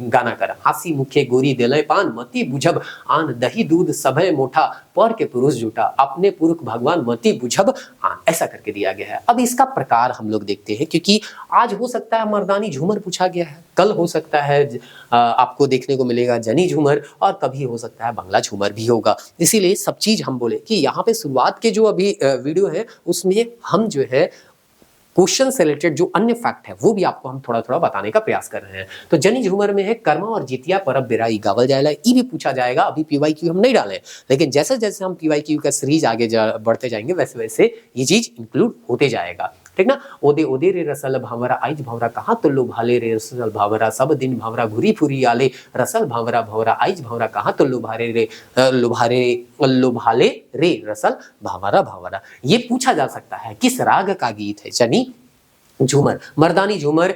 गाना कर हासी मुखे गोरी देले पान मती बुझब आन दही दूध सभय मोठा पर के पुरुष जुटा अपने पुरुष भगवान मती बुझब आन, ऐसा करके दिया गया है। अब इसका प्रकार हम लोग देखते हैं, क्योंकि आज हो सकता है मर्दानी झूमर पूछा गया है, कल हो सकता है आपको देखने को मिलेगा जनी झूमर और कभी हो सकता है बंगला झूमर भी होगा। इसीलिए सब चीज हम बोले कि यहाँ पे शुरुआत के जो अभी वीडियो है उसमें हम जो है क्वेश्चन से रिलेटेड जो अन्य फैक्ट है वो भी आपको हम थोड़ा थोड़ा बताने का प्रयास कर रहे हैं। तो जनी झूमर में है कर्मा और जितिया परब बेराई गावल जाएगा, ये भी पूछा जाएगा। अभी पीवाईक्यू हम नहीं डालें, लेकिन जैसे जैसे हम पीवाईक्यू का सीरीज आगे बढ़ते जाएंगे वैसे वैसे ये चीज इंक्लूड होते जाएगा, ठीक ना। ओदे ओदे रे रसल भावरा आइज भावरा कहाँ तो लो भाले रे रसल भावरा सब दिन भावरा घुरी फुरी आले रसल भावरा भावरा आइज भावरा कहाँ तो लो भारे रे लो भाले रे रसल भावरा भावरा। ये पूछा जा सकता है किस राग का गीत है जनी झूमर। मर्दानी झूमर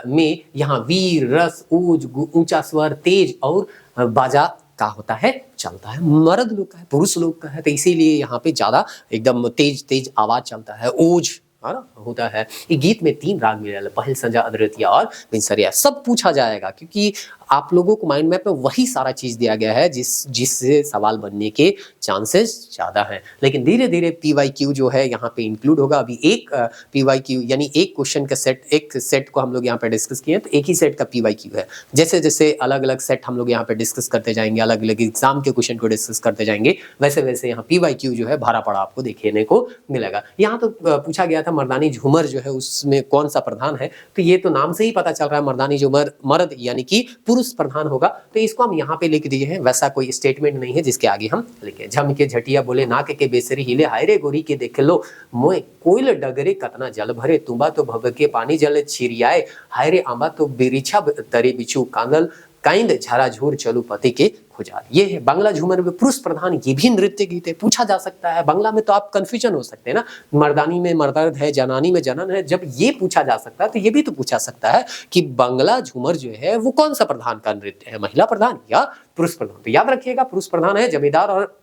में यहाँ वीर रस ऊज ऊंचा स्वर तेज और बाजा का होता है चलता है। मर्द लोग का है पुरुष लोग का है, तो इसीलिए यहाँ पे ज्यादा एकदम तेज तेज आवाज चलता है, ओज होता है। ये गीत में 3 राग मिले पहल संजा अद्रतिया और बिनसरिया। सब पूछा जाएगा क्योंकि आप लोगों को माइंड मैप में वही सारा चीज दिया गया है जिससे सवाल बनने के चांसेस ज्यादा हैं। लेकिन धीरे धीरे पीवाईक्यू जो है यहाँ पे इंक्लूड होगा। अभी एक पीवाईक्यू यानी एक क्वेश्चन का सेट, एक सेट को हम लोग यहाँ पे डिस्कस किए तो एक ही सेट का पीवाईक्यू है। जैसे जैसे अलग अलग सेट हम लोग यहाँ पे डिस्कस करते जाएंगे, अलग अलग एग्जाम के क्वेश्चन को डिस्कस करते जाएंगे, वैसे वैसे यहाँ पीवाईक्यू जो है भरा पड़ा आपको देखने को मिलेगा। यहाँ तो पूछा गया था मर्दानी झूमर जो है उसमें कौन सा प्रधान है, तो ये तो नाम से ही पता चल रहा है मर्दानी झूमर मर्द यानी कि पुरुष प्रधान होगा, तो इसको हम यहाँ पे लिख दिए हैं। वैसा कोई स्टेटमेंट नहीं है जिसके आगे हम लिखे झम के झटिया बोले नाक के बेसरी हिले हायरे गोरी के देख लो मोए कोयल डगरे कतना जल भरे तुम्बा तो भव के पानी जल छिरियाए हायरे आंबा तो बिरिछा तरे बिछू कांदल काइंद झारा झूर चलू पति के खुजार। ये है बांग्ला झूमर में पुरुष प्रधान, ये भी नृत्य गीत है। पूछा जा सकता है बांग्ला में तो आप कंफ्यूजन हो सकते हैं ना, मर्दानी में मर्दर्द है जनानी में जनन है। जब ये पूछा जा सकता है तो ये भी तो पूछा सकता है कि बांग्ला झूमर जो है वो कौन सा प्रधान का नृत्य है, महिला प्रधान या पुरुष प्रधान। तो याद रखिएगा पुरुष प्रधान है जमींदार और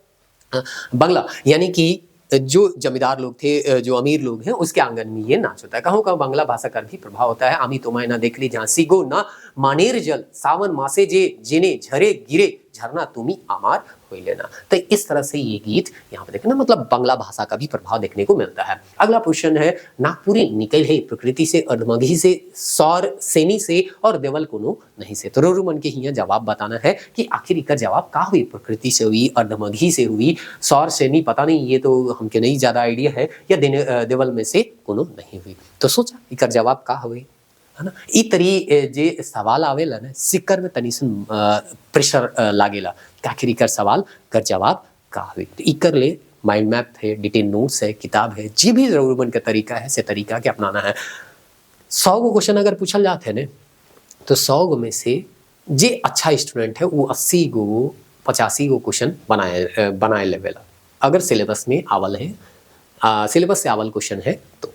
बांग्ला यानी कि जो जमींदार लोग थे, जो अमीर लोग हैं, उसके आंगन में ये नाच होता है। कहूँ का बांग्ला भाषा का भी प्रभाव होता है। आमी तो ना देख ली झांसी गो ना मानेर जल सावन मासे जे जिने झरे गिरे झरना तुमी आमार हो लेना। तो इस तरह से ये गीत यहाँ पे देखना मतलब बांग्ला भाषा का भी प्रभाव देखने को मिलता है। अगला क्वेश्चन है नागपुरी निकल है प्रकृति से अर्धमघी से सौर सेनी से और देवल कोनो नहीं से। तो रोरू मन के यहाँ जवाब बताना है कि आखिर इसका जवाब का हुई, प्रकृति से हुई, अर्धमघी से हुई, सौर सेनी पता नहीं, ये तो हमके नहीं ज्यादा आइडिया है, या देवल में से कोनो नहीं हुई। तो सोचा इसका जवाब का हुई है ना। ई तरी जे सवाल आवेला ना सिक्कर में तनी सन प्रेशर लागेला कि आखिर इकर सवाल कर जवाब का हुई। तो इकर ले माइंड मैप है, डिटेल नोट्स है, किताब है, जी भी जरूर मन का तरीका है से तरीका के अपनाना है। 100 गो क्वेश्चन अगर पूछल जाते हैं ना तो 100 गो में से जे अच्छा स्टूडेंट है वो 80 गो 85 गो क्वेश्चन बनाए लेवेला अगर सिलेबस में आवल है, सिलेबस से आवल क्वेश्चन है तो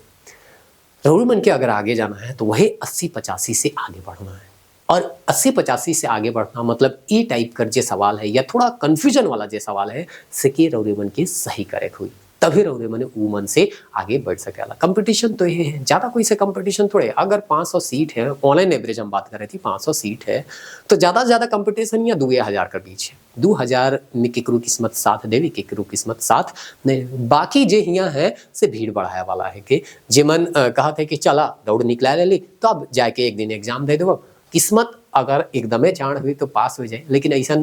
जरूर मन के अगर आगे जाना है तो वही 80-85 से आगे बढ़ना है। और 80-85 से आगे बढ़ना मतलब ई टाइप कर जे सवाल है या थोड़ा कंफ्यूजन वाला जे सवाल है से के रौरे मन के सही करे हुई तभी रौरे मन ऊ मन से आगे बढ़ सकेला। कंपटीशन तो ये है, ज़्यादा कोई से कंपटीशन थोड़े। अगर 500 सीट है, ऑनलाइन एवरेज हम बात कर रहे थे, 500 सीट है तो ज़्यादा से ज़्यादा कंपटीशन या 2,000 के बीच है। 2,000 में केकरू किस्मत साथ देवी, केकरू किस्मत साथ नहीं। बाकी जे हियाँ है से भीड़ बढ़ाया वाला है कि जे मन कहा थे कि चला दौड़ निकला ले ली तो अब जाके एक दिन एग्जाम दे दो। किस्मत अगर एकदमे जान हुई तो पास हो जाए, लेकिन ऐसा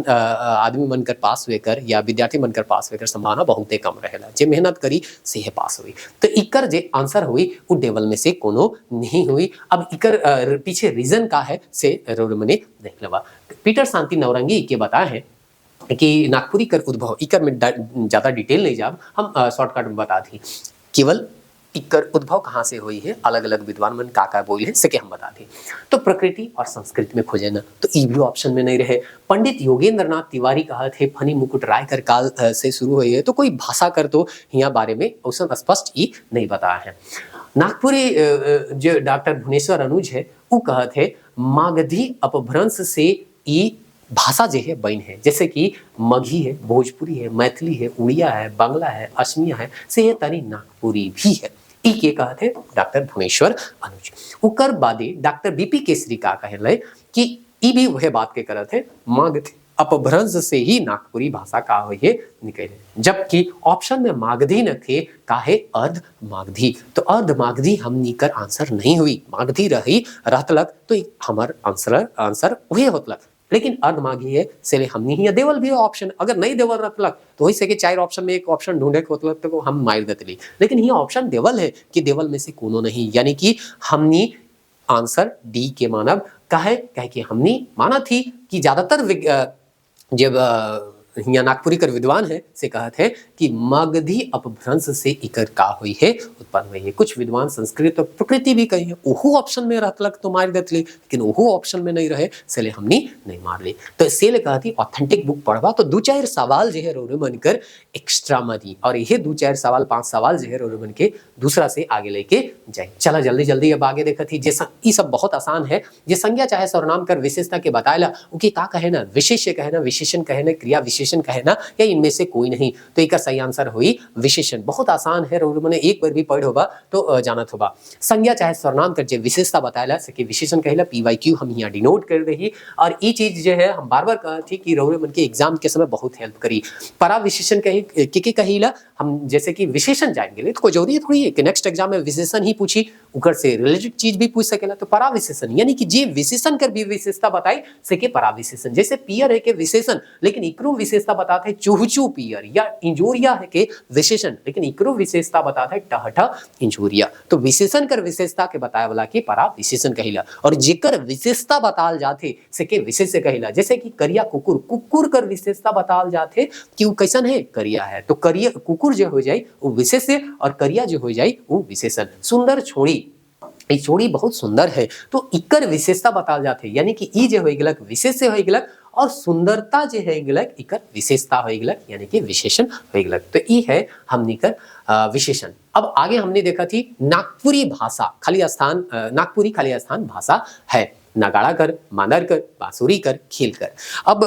आदमी बनकर पास हुए कर या विद्यार्थी बनकर पास हुए कर संभावना बहुत कम रहेला। जे मेहनत करी से है पास हुई। तो इकर जे आंसर हुई वो डेवल में से कोनो नहीं हुई। अब इकर पीछे रीजन का है से रोड मने देख लेवा। पीटर शांति नौरंगी के बताए हैं कि नागपुरी कर उद्भव, इकर में ज़्यादा डिटेल नहीं जाब, हम शॉर्टकट में बता दी। केवल इकर उद्भव कहाँ से हुई है, अलग अलग विद्वान मन का बोल है सके हम बता दें। तो प्रकृति और संस्कृत में खोजे ना तो ई भी ऑप्शन में नहीं रहे। पंडित योगेंद्र नाथ तिवारी कहा थे फनी मुकुट राय कर काल से शुरू हुई है। तो कोई भाषा कर तो यहाँ बारे में औसत स्पष्ट ही नहीं बताया है। नागपुरी जो डॉक्टर भुवनेश्वर अनुज है वो कहा थे मागधी अपभ्रंश से ई भाषा जो है बन है, जैसे कि मगही है, भोजपुरी है, मैथिली है, उड़िया है, बांग्ला है, असमिया है से ये तनी नागपुरी भी है। ई के कहा थे डॉक्टर भुवनेश्वर अनुज। उकर बादे डॉक्टर बीपी केसरी का कहले कि ई भी वह बात के करत है मागधी अपभ्रंश से ही नागपुरी भाषा का हुई है निकले, जबकि ऑप्शन में मागधी न थे काहे अर्ध मागधी। तो अर्ध मागधी हमनी कर आंसर नहीं हुई, मागधी रही रहतलक तो हमार आंसर वही होतलक। लेकिन अर्ध मागी है से हमनी ही देवल भी ऑप्शन, अगर नहीं देवल रखलक तो वही से के 4 ऑप्शन में एक ऑप्शन ढूंढे के होतलक तो हम मार देतली। लेकिन ये ऑप्शन देवल है कि देवल में से कोनो नहीं, यानी कि हमनी आंसर डी के मानव कहे कि हमनी माना थी कि ज्यादातर जब यहाँ नागपुरी कर विद्वान है से कहत है कि मागधी अपभ्रंश से इकर का हुई है उत्पन्न हुई है। कुछ विद्वान संस्कृत और प्रकृति भी कही है, ओहू ऑप्शन में रहतलक तो मार देतली, लेकिन ओहू ऑप्शन में नहीं रहे सेले हमनी नहीं मार ली। तो सेले कहती ऑथेंटिक बुक पढ़वा तो 2-4 सवाल जो है रोरे बनकर एक्स्ट्रा मदी और ये 2-4 सवाल 5 सवाल जो है रोरे बन के दूसरा से आगे लेके जाए। चला जल्दी जल्दी अब आगे देखा थी जैसा ये सब बहुत आसान है। जे संज्ञा चाहे सर्वनाम कर विशेषता के बताएला उनकी का कहे ना, विशेष्य कहे ना, विशेषण कहे ना, क्रिया विशेषण कहे ना, या इनमें से कोई नहीं। तो एक सही आंसर हुई विशेषण। बहुत आसान है, मैंने एक बार भी पढ़ होगा तो जानत होगा। संज्ञा चाहे सर्वनाम कर जे विशेषता बताएला सके विशेषण कहेला, PYQ हम यहाँ डिनोट कर रही। और ये चीज जो है हम बार बार कहा थी कि रौरे मन के एग्जाम के समय बहुत हेल्प करी। परा विशेषण कही के कहीला हम जैसे कि विशेषण जाएंगे तो कोई जरूरी थोड़ी है कि नेक्स्ट एग्जाम में विशेषण ही पूछी, उकर से रिलेटेड चीज भी पूछ सकेला। तो परा विशेषण यानी कि जे विशेषण कर भी विशेषता बताई सके परा विशेषण। जैसे पियर है के विशेषण लेकिन इकरो विशेषता बताते है चूहचू पियर, या इंजोरिया है के विशेषण लेकिन इकरो विशेषता बताते है टहटा इंजोरिया। तो विशेषण कर विशेषता के बताए वाला के परा विशेषण कहिला। और जेकर विशेषता बताल जाते सके विशेष्य कहिला। जैसे कि करिया कुकुर, कुकुर कर विशेषता बताल जाते कि वो कैसन है, करिया है। तो करिया कुकुर जो हो जाए वो विशेष्य और करिया जो हो जाए वो विशेषण। सुंदर छोड़ी, ये छोड़ी बहुत सुंदर है तो इकर विशेषता बताल जाते, यानी कि ई जो हो गलक विशेष्य हो गलक और सुंदरता जो है गलक इकर विशेषता हो गलक, यानी कि विशेषण हो गलक। तो ई है हमनी कर विशेषण। अब आगे हमने देखा थी नागपुरी भाषा खाली स्थान, नागपुरी खाली स्थान भाषा है। नगाड़ा कर, मानर कर, बांसुरी कर, खेल कर। अब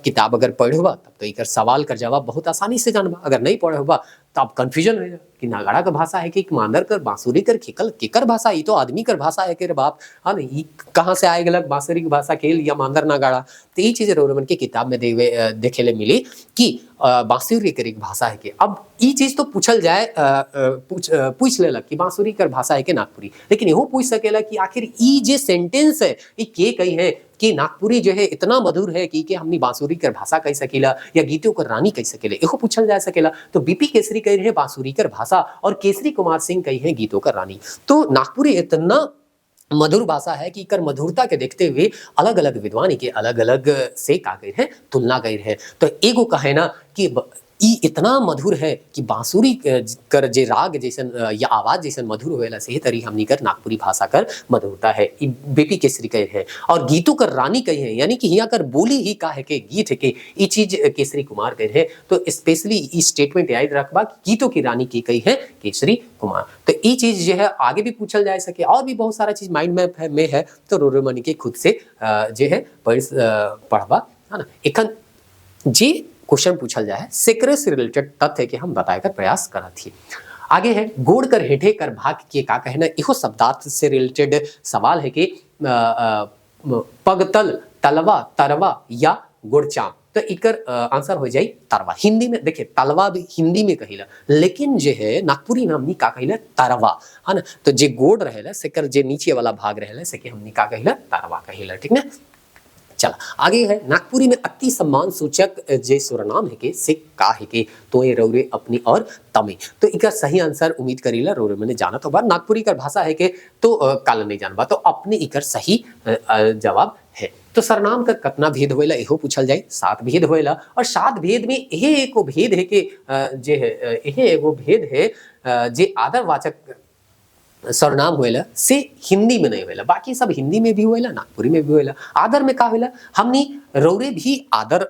किताब अगर पढ़ हुआ तब तो इकर सवाल कर जवाब बहुत आसानी से जानबा। अगर नहीं पढ़ हुआ तो अब कंफ्यूजन हो जाए कि नागाड़ा का भाषा है कि मानर कर, बांसुरी कर, खेकल केकर भाषा, ये तो आदमी कर भाषा है के रे बाप। हाँ नहीं, कहाँ से आए गलत बांसुरी की भाषा खेल या मानर नागाड़ा। तो ये चीजें रोरमन की किताब में देखे ले मिली कि बांसुरी कर एक भाषा है के। अब ये चीज तो पूछल जाए, पूछ लेलक कि बांसुरी कर भाषा है के नागपुरी, लेकिन यहो पूछ सकेला कि आखिर ई जे सेंटेंस है ये के कही है कि नागपुरी जो है इतना मधुर है कि हमनी बांसुरी कर भाषा कह सकेला या गीतों कर रानी कह सकेला, यहो पूछल जा सकेला। तो बीपी केसरी कह रहे हैं बांसुरी कर भाषा और केसरी कुमार सिंह कही है गीतों कर रानी। तो नागपुरी इतना मधुर भाषा है कि कर मधुरता के देखते हुए अलग अलग विद्वान के अलग अलग से का गए हैं तुलना गए हैं। तो एगो कहे ना कि ई इतना मधुर है कि बांसुरी कर जे राग जैसन या आवाज जैसन मधुर होएला से तरी हमनी कर नागपुरी भाषा कर मधुरता है। ई बेपी केसरी कहे हैं और गीतों कर रानी कहे हैं, यानी कि यहाँ कर बोली ही का है के गीत है के ई चीज केसरी कुमार कहे हैं। तो स्पेशली ई स्टेटमेंट याद रखबा गीतों की रानी की कही है केसरी कुमार। तो ये चीज जो है आगे भी पूछल जा सके और भी बहुत सारा चीज माइंड मैप में है तो रोरोमणि के खुद से जो है पढ़वा है ना। एखन जी क्वेश्चन पूछल जाए सेक्रे से रिलेटेड तथ्य के हम बताए कर प्रयास करा थी। आगे है गोड़ कर हेठे कर भाग के का कहना, इहो शब्दार्थ से रिलेटेड सवाल है कि पगतल तलवा तरवा या गुड़चाम। तो इकर आंसर हो जाए तरवा। हिंदी में देखिए तलवा भी हिंदी में कहिला, लेकिन जो है नागपुरी में हमनी का कहिला तरवा है ना। तो जे गोड़ रहेला सेकर जे नीचे वाला भाग रहेला से हमनी का कहिला तरवा कहिला, ठीक ना। चला आगे है नागपुरी में अति सम्मान सूचक जे स्वरनाम है के से का है के तो ये रौरे अपनी और तमे। तो इका सही आंसर उम्मीद करीला रोरे मैंने जाना तो बार नागपुरी कर भाषा है के तो काल नहीं जानबा तो अपने इकर सही जवाब है। तो सरनाम का कितना भेद होएला इहो पूछल जाए, 7 भेद होएला और 7 भेद में यही एको भेद है के जे है यही एगो भेद है जे आदरवाचक सरनाम होएला से हिंदी में नहीं होएला, बाकी सब हिंदी में भी होएला नागपुरी में भी होएला। आदर में का होएला हमनी रौरे भी आदर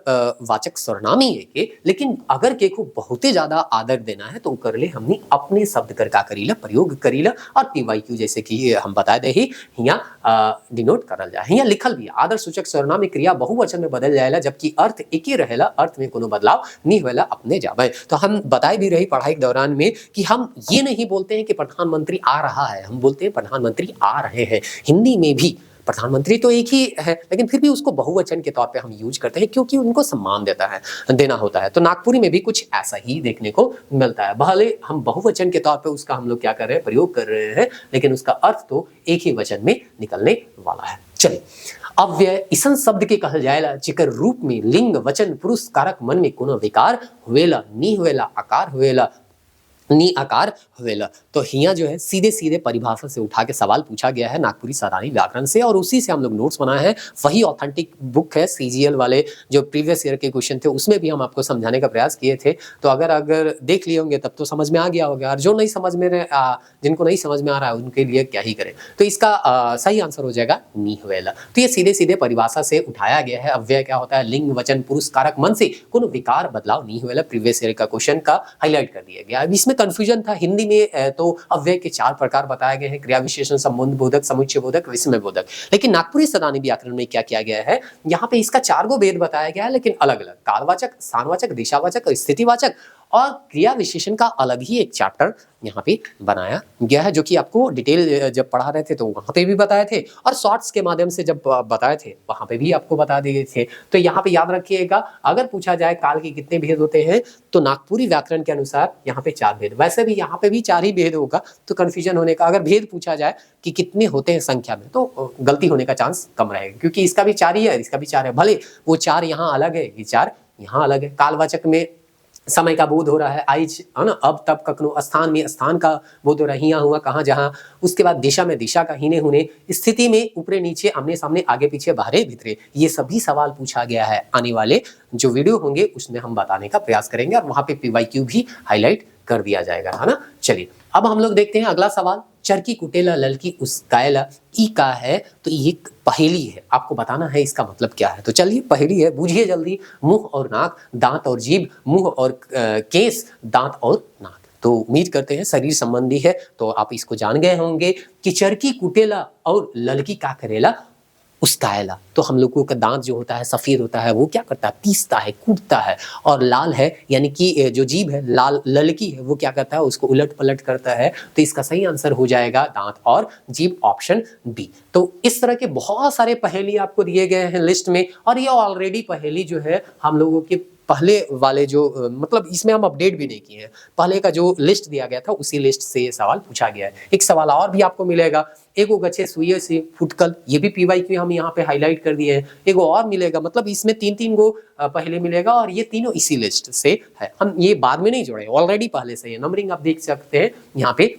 वाचक सरनाम ही है के, लेकिन अगर के को बहुते ज्यादा आदर देना है तो कर ले हमनी अपने शब्द कर का करीला प्रयोग करीला और पीवाईक्यू जैसे कि हम बता दे ही यहाँ डिनोट करल जाए। यहाँ लिखल भी आदर सूचक सरनाम में क्रिया बहुवचन में बदल जाएला जबकि अर्थ एक ही रहेला, अर्थ में कोनो बदलाव नहीं होएला अपने जावे। तो हम बताए भी रही पढ़ाई के दौरान में कि हम ये नहीं बोलते हैं कि प्रधानमंत्री आ रहा है, हम बोलते हैं प्रधानमंत्री आ रहे हैं। हिंदी में भी प्रधानमंत्री तो एक ही है लेकिन फिर भी उसको बहुवचन के तौर पे हम यूज करते हैं क्योंकि उनको सम्मान देना होता है। तो नागपुरी में भी कुछ ऐसा ही देखने को मिलता है, भले हम बहुवचन के तौर पे उसका हम लोग क्या कर रहे हैं प्रयोग कर रहे हैं, लेकिन उसका अर्थ तो एक ही वचन में निकलने वाला है। चलिए अव्यय इसन शब्द के कहल जाएला जेकर रूप में लिंग वचन पुरुष कारक मन में कोनो विकार हुएला नी हुएला आकार हुएला नी आकार हुएला। तो हिया जो है सीधे सीधे परिभाषा से उठा के सवाल पूछा गया है नागपुरी सरानी व्याकरण से और उसी से हम लोग नोट्स बनाए हैं। वही ऑथेंटिक बुक है सीजीएल वाले जो प्रीवियस ईयर के क्वेश्चन थे उसमें भी हम आपको समझाने का प्रयास किए थे। तो अगर देख लिए होंगे तब तो समझ में आ गया होगा, और जो नहीं समझ में जिनको नहीं समझ में आ रहा है उनके लिए क्या ही करें। तो इसका सही आंसर हो जाएगा नी हुएला। तो ये सीधे सीधे परिभाषा से उठाया गया है। अव्यय क्या होता है, लिंग वचन पुरुष कारक मन से कोनो विकार बदलाव नहीं हुएला। प्रीवियस ईयर का क्वेश्चन का हाईलाइट कर दिया गया। अब इसमें कंफ्यूजन था, हिंदी में तो अव्यय के 4 प्रकार बताए गए हैं, क्रिया विशेषण संबंध बोधक समुच्चय बोधक विस्मय बोधक। लेकिन नागपुरी सदानी व्याकरण में क्या किया गया है, यहाँ पे इसका 4 गो भेद बताया गया है लेकिन अलग अलग, कालवाचक, स्थानवाचक, दिशावाचक, स्थितिवाचक और क्रिया विशेषण का अलग ही एक चैप्टर यहाँ पे बनाया गया है जो कि आपको डिटेल जब पढ़ा रहे थे तो वहाँ पे भी बताए थे और शॉर्ट्स के माध्यम से जब बताए थे वहाँ पे भी आपको बता दिए थे। तो यहाँ पे याद रखिएगा अगर पूछा जाए काल के कितने भेद होते हैं तो नागपुरी व्याकरण के अनुसार यहाँ पे 4 भेद, वैसे भी यहाँ पे भी 4 ही भेद होगा तो कन्फ्यूजन होने का, अगर भेद पूछा जाए कि कितने होते हैं संख्या में तो गलती होने का चांस कम रहेगा क्योंकि इसका भी 4 ही है इसका भी 4 है, भले वो 4 यहाँ अलग है ये 4 यहाँ अलग है। कालवाचक में समय का बोध हो रहा है, आइज है ना, अब तब कखनो, स्थान में स्थान का बोध हो रहा है, हिया हुआ कहाँ जहाँ, उसके बाद दिशा में दिशा का हीने होने, स्थिति में ऊपरे नीचे आमने सामने आगे पीछे बाहरे भीतरे, ये सभी सवाल पूछा गया है। आने वाले जो वीडियो होंगे उसमें हम बताने का प्रयास करेंगे और वहां पे पीवाईक्यू भी हाईलाइट कर दिया जाएगा, है ना। चलिए अब हम लोग देखते हैं अगला सवाल, चरकी कुटेला ललकी उसकायला ई का है तो ये पहेली है, आपको बताना है इसका मतलब क्या है। तो चलिए पहेली है, बूझिए जल्दी। मुंह और नाक, दांत और जीभ, मुंह और केस, दांत और नाक। तो उम्मीद करते हैं शरीर संबंधी है तो आप इसको जान गए होंगे कि चरकी कुटेला और ललकी का करेला उसकायला। तो हम लोगों का दांत जो होता है सफेद होता है वो क्या करता है, पीसता है, कूटता है, और लाल है यानी कि जो जीभ है लाल ललकी है वो क्या करता है उसको उलट पलट करता है। तो इसका सही आंसर हो जाएगा दांत और जीभ, ऑप्शन बी। तो इस तरह के बहुत सारे पहेली आपको दिए गए हैं लिस्ट में और ये ऑलरेडी पहेली जो है हम लोगों के पहले वाले जो मतलब इसमें हम अपडेट भी नहीं किए हैं, पहले का जो लिस्ट दिया गया था उसी लिस्ट से ये सवाल पूछा गया है। एक सवाल और भी आपको मिलेगा, एगो गच्छे सुइये से फुटकल, ये भी पीवाईक्यू हम यहाँ पे हाईलाइट कर दिए हैं। एगो और मिलेगा, मतलब इसमें 3-3 गो पहले मिलेगा और ये तीनों इसी लिस्ट से है, हम ये बाद में नहीं जोड़े, ऑलरेडी पहले से है। नंबरिंग आप देख सकते हैं यहाँ पे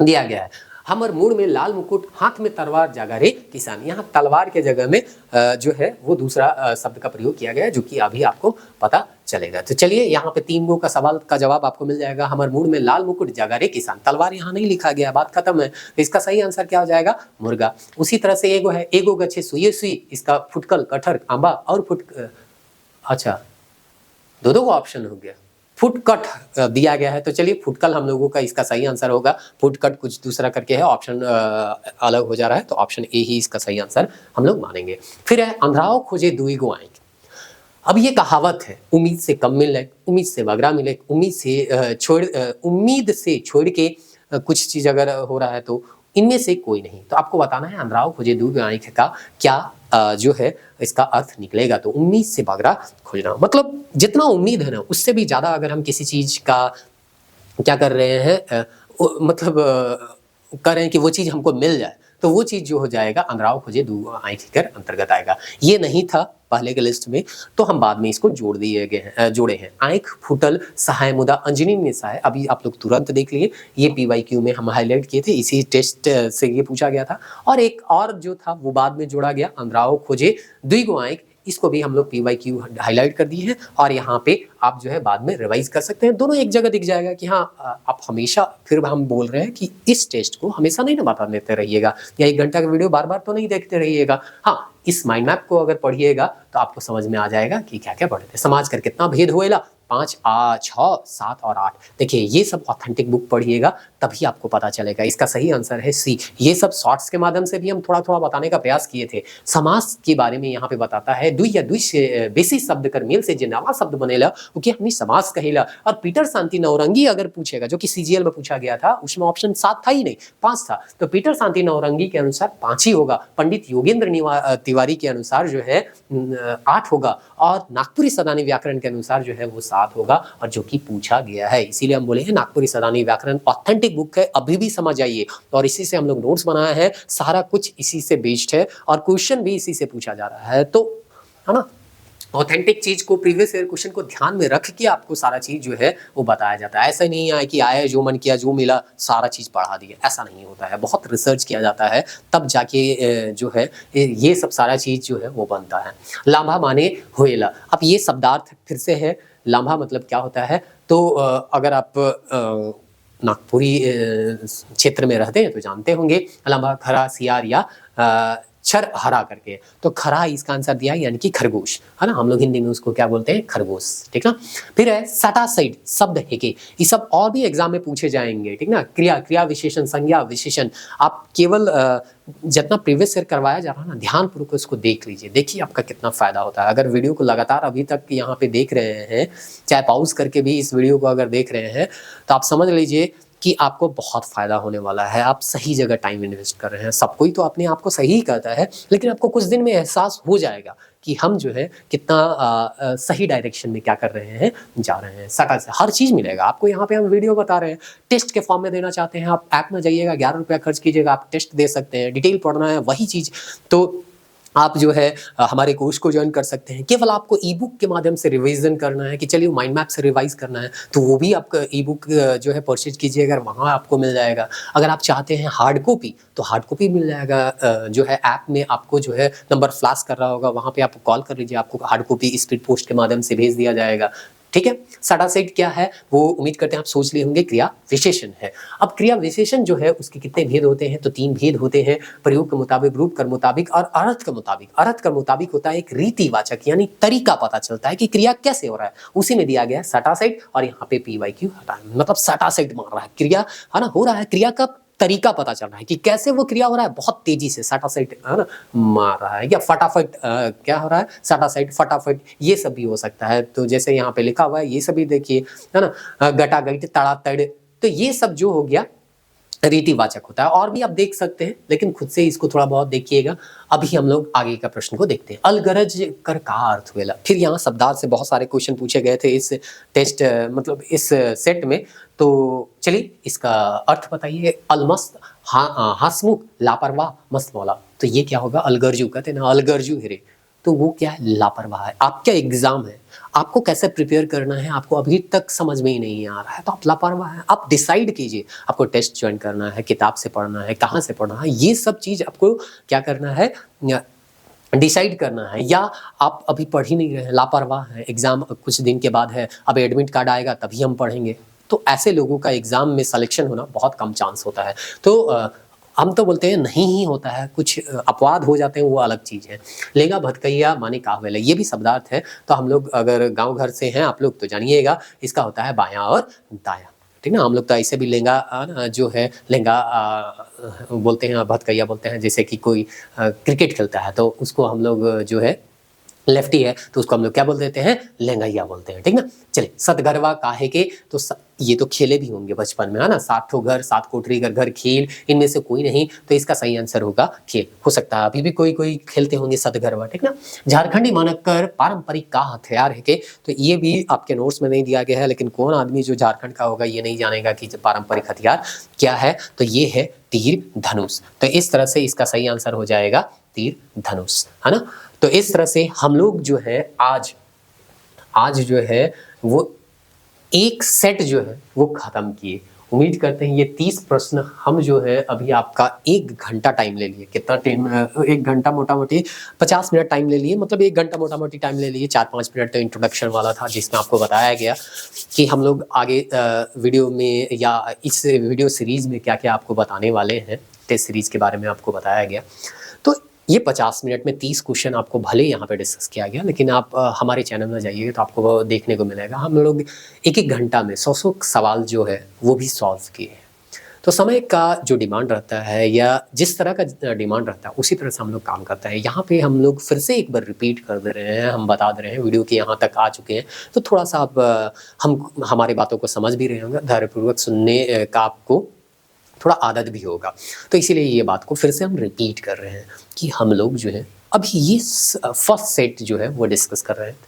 दिया गया है। हमर मुड़ में लाल मुकुट, हाथ में तलवार जागा रे किसान। यहाँ तलवार के जगह में जो है वो दूसरा शब्द का प्रयोग किया गया है, जो कि अभी आपको पता चलेगा। तो चलिए यहाँ पे 3 गो का सवाल का जवाब आपको मिल जाएगा। हमर मुड़ में लाल मुकुट जागा रे किसान, तलवार यहाँ नहीं लिखा गया, बात खत्म है। तो इसका सही आंसर क्या हो जाएगा? मुर्गा। उसी तरह से एगो है, एगो गच्छे सुई सुई, इसका फुटकल, कटहर, आंबा और अच्छा 2 को ऑप्शन हो गया, फुटकट दिया गया है। तो चलिए फुटकल हम लोगों का इसका सही आंसर होगा। फुटकट कुछ दूसरा करके है, ऑप्शन अलग हो जा रहा है, तो ऑप्शन ए ही इसका सही आंसर हम लोग मानेंगे। फिर है अंधराओ खोजे दुई गो आंख। अब ये कहावत है, उम्मीद से कम मिले, उम्मीद से बगरा मिले, उम्मीद से छोड़ के कुछ चीज अगर हो रहा है तो इनमें से कोई नहीं। तो आपको बताना है अंधराओ खोजे दुई गो आंख का क्या जो है इसका अर्थ निकलेगा। तो उम्मीद से बगरा खोजना मतलब जितना उम्मीद है ना उससे भी ज्यादा अगर हम किसी चीज का क्या कर रहे हैं मतलब कर रहे हैं कि वो चीज हमको मिल जाए, तो वो चीज जो हो जाएगा अंधराव खोजे दू आंख कर अंतर्गत आएगा। ये नहीं था पहले के लिस्ट में, तो हम बाद में इसको जोड़े हैं। आंख फूटल सहाय मुदा अंजनी निसहाय, अभी आप लोग तुरंत देख लिए, ये PYQ में हम हाईलाइट किए थे, इसी टेस्ट से ये पूछा गया था। और एक और जो था वो बाद में जोड़ा गया, अंधराव खोजे दुई गो आंख, इसको भी हम लोग PYQ हाईलाइट कर दिए हैं। और यहाँ पे आप जो है बाद में रिवाइज कर सकते हैं, दोनों एक जगह दिख जाएगा कि हाँ आप हमेशा, फिर हम बोल रहे हैं कि इस टेस्ट को हमेशा नहीं ना बता देते रहिएगा, या 1 घंटा का वीडियो बार बार तो नहीं देखते रहिएगा। हाँ, इस माइंड मैप को अगर पढ़िएगा तो आपको समझ में आ जाएगा कि क्या क्या पढ़ते। समाज कर कितना भेद होएला, 5, 6, 7 और 8। देखिए ये सब ऑथेंटिक बुक पढ़िएगा तभी आपको पता चलेगा। इसका सही आंसर है सी। ये सब शॉर्ट्स के माध्यम से भी हम थोड़ा थोड़ा बताने का प्रयास किए थे। समास के बारे में यहाँ पे बताता है, दुई या दुई से बेसी शब्द कर मेल से जे नवा शब्द बनेला क्योंकि हमने समास कहेला। और पीटर शांति नौरंगी अगर पूछेगा, जो कि CGL में पूछा गया था, उसमें ऑप्शन 7 था ही नहीं, 5 था, तो पीटर शांति नौरंगी के अनुसार 5 ही होगा। पंडित योगेंद्र तिवारी के अनुसार जो है 8 होगा, और नागपुरी सदानी व्याकरण के अनुसार जो है वो 7 होगा, और जो कि पूछा गया है। इसीलिए हम बोले हैं नागपुरी सदानी व्याकरण ऑथेंटिक बुक है, अभी भी समझ आइए। और इसी से हम लोग नोट्स बनाए हैं, सारा कुछ इसी से बेस्ड है, और क्वेश्चन भी इसी से पूछा जा रहा है। तो है ना, ऑथेंटिक चीज को, प्रीवियस ईयर क्वेश्चन को ध्यान में रख के आपको सारा चीज जो है वो बताया जाता है। ऐसा नहीं है कि आया जो मन किया जो मिला सारा चीज पढ़ा दिया, ऐसा नहीं होता है। बहुत रिसर्च किया जाता है तब जाके जो है ये सब सारा चीज जो है वो बनता है। लांभा माने होएला, अब ये शब्दार्थ फिर से है। लांभा मतलब क्या होता है, तो अगर आप नागपुरी क्षेत्र में रहते हैं तो जानते होंगे, लांभा खरा सियार या छर हरा करके, तो खरा इसका आंसर दिया यानी कि खरगोश, है ना। हम लोग हिंदी में उसको क्या बोलते हैं, खरगोश, ठीक ना। फिर है सटा साइड शब्द है कि ये सब और भी एग्जाम में पूछे जाएंगे, ठीक ना। क्रिया, क्रिया विशेषण, संज्ञा विशेषण, आप केवल जितना प्रीवियस ईयर करवाया जा रहा है ना, ध्यानपूर्वक उसको देख लीजिए, देखिए आपका कितना फायदा होता है। अगर वीडियो को लगातार अभी तक यहाँ पे देख रहे हैं, चाहे पॉज करके भी इस वीडियो को अगर देख रहे हैं, तो आप समझ लीजिए कि आपको बहुत फायदा होने वाला है। आप सही जगह टाइम इन्वेस्ट कर रहे हैं। सब कोई तो अपने आप को सही ही कहता है, लेकिन आपको कुछ दिन में एहसास हो जाएगा कि हम जो है कितना सही डायरेक्शन में क्या कर रहे हैं, जा रहे हैं। सटा से हर चीज मिलेगा आपको। यहाँ पे हम वीडियो बता रहे हैं, टेस्ट के फॉर्म में देना चाहते हैं आप, ऐप में जाइएगा, 11 रुपया खर्च कीजिएगा, आप टेस्ट दे सकते हैं। डिटेल पढ़ना है वही चीज, तो आप जो है हमारे कोर्स को ज्वाइन कर सकते हैं। केवल आपको ई बुक के माध्यम से रिवीजन करना है कि चलिए माइंड मैप से रिवाइज करना है, तो वो भी आपका ई बुक जो है परचेज कीजिए, अगर वहाँ आपको मिल जाएगा। अगर आप चाहते हैं हार्ड कॉपी, तो हार्ड कॉपी मिल जाएगा। जो है ऐप में आपको जो है नंबर फ्लैश कर रहा होगा, वहाँ पे आप कॉल कर लीजिए, आपको हार्ड कॉपी स्पीड पोस्ट के माध्यम से भेज दिया जाएगा, ठीक है। सटा सेट क्या है वो उम्मीद करते हैं आप सोच लिए होंगे, क्रिया विशेषण है। अब क्रिया विशेषण जो है उसके कितने भेद होते हैं, तो 3 भेद होते हैं, प्रयोग के मुताबिक, रूप के मुताबिक और अर्थ के मुताबिक। अर्थ के मुताबिक होता है एक रीतिवाचक, यानी तरीका पता चलता है कि क्रिया कैसे हो रहा है, उसी में दिया गया है सटा सेट। और यहाँ पे PYQ हटा, मतलब सटा सेट मार रहा है, क्रिया है ना हो रहा है, क्रिया का तरीका पता चल रहा है कि कैसे वो क्रिया हो रहा है, बहुत तेजी से सटा साइट है ना मार रहा है, या फटाफट क्या हो रहा है, सटा साइट फटाफट, ये सब भी हो सकता है। तो जैसे यहाँ पे लिखा हुआ है ये सभी देखिए, है ना, गटा गट तड़ा तड़, तो ये सब जो हो गया रीतिवाचक होता है। और भी आप देख सकते हैं, लेकिन खुद से इसको थोड़ा बहुत देखिएगा। अभी हम लोग आगे का प्रश्न को देखते हैं। अलगरज कर का अर्थ हुएला। फिर यहाँ शब्दार्थ से बहुत सारे क्वेश्चन पूछे गए थे इस टेस्ट मतलब इस सेट में, तो चलिए इसका अर्थ बताइए। अलमस्त, हंसमुख, लापरवाह, मस्त मौला, तो ये क्या होगा, अलगरजू कहते हैं ना, अलगरजू हिरे, तो वो क्या है, लापरवाह है। आपका एग्जाम है, आपको कैसे प्रिपेयर करना है आपको अभी तक समझ में ही नहीं आ रहा है, तो आप लापरवाह हैं। आप डिसाइड कीजिए, आपको टेस्ट ज्वाइन करना है, किताब से पढ़ना है, कहाँ से पढ़ना है, ये सब चीज़ आपको क्या करना है, डिसाइड करना है। या आप अभी पढ़ ही नहीं रहे हैं, लापरवाह हैं, एग्ज़ाम कुछ दिन के बाद है, अब एडमिट कार्ड आएगा तभी हम पढ़ेंगे, तो ऐसे लोगों का एग्ज़ाम में सिलेक्शन होना बहुत कम चांस होता है। तो हम तो बोलते हैं नहीं ही होता है, कुछ अपवाद हो जाते हैं, वो अलग चीज़ है। लेगा भटकैया माने काहवेला, ये भी शब्दार्थ है। तो हम लोग अगर गांव घर से हैं आप लोग तो जानिएगा, इसका होता है बायां और दायां, ठीक ना। हम लोग तो ऐसे भी लेंगा जो है लेंगा बोलते हैं, भटकैया बोलते हैं। जैसे कि कोई क्रिकेट खेलता है तो उसको हम लोग जो है लेफ्टी है तो उसको हम लोग क्या बोल देते हैं, लेंगैया बोलते हैं, ठीक ना। चलिए, सतगरवा काहे के, तो ये तो खेले भी होंगे बचपन में, है ना। 7 घर 7 कोठरी घर खेल, इनमें से कोई नहीं, तो इसका सही आंसर होगा खेल। हो सकता है अभी भी कोई खेलते होंगे सतगरवा, ठीक ना। झारखंडी मानकर पारंपरिक का हथियार है के, तो ये भी आपके नोट्स में नहीं दिया गया है, लेकिन कौन आदमी जो झारखंड का होगा ये नहीं जानेगा कि पारंपरिक हथियार क्या है, तो ये है तीर धनुष। तो इस तरह से इसका सही आंसर हो जाएगा तीर धनुष, है ना। तो इस तरह से हम लोग जो है आज जो है वो एक सेट जो है वो खत्म किए। उम्मीद करते हैं ये 30 प्रश्न हम जो है अभी आपका 1 घंटा टाइम ले लिए। कितना टाइम, 1 घंटा मोटा मोटी 50 मिनट टाइम ले लिए, मतलब 1 घंटा मोटा मोटी टाइम ले लिए। 4-5 मिनट तो इंट्रोडक्शन वाला था जिसमें आपको बताया गया कि हम लोग आगे वीडियो में या इस वीडियो सीरीज में क्या क्या आपको बताने वाले हैं, टेस्ट सीरीज के बारे में आपको बताया गया। तो ये 50 मिनट में 30 क्वेश्चन आपको भले यहाँ पे डिस्कस किया गया, लेकिन आप हमारे चैनल में जाइएगा तो आपको वो देखने को मिलेगा हम लोग 1-1 घंटा में 100 सवाल जो है वो भी सॉल्व किए हैं। तो समय का जो डिमांड रहता है या जिस तरह का डिमांड रहता है उसी तरह से हम लोग काम करते हैं। यहाँ पे हम लोग फिर से एक बार रिपीट कर दे रहे हैं, हम बता दे रहे हैं, वीडियो के यहाँ तक आ चुके हैं तो थोड़ा सा आप हम हमारी बातों को समझ भी रहे होंगे, धैर्यपूर्वक सुनने का आपको थोड़ा आदत भी होगा। तो इसीलिए ये बात को फिर से हम रिपीट कर रहे हैं कि हम लोग जो है अभी ये फर्स्ट सेट जो है वो डिस्कस कर रहे हैं।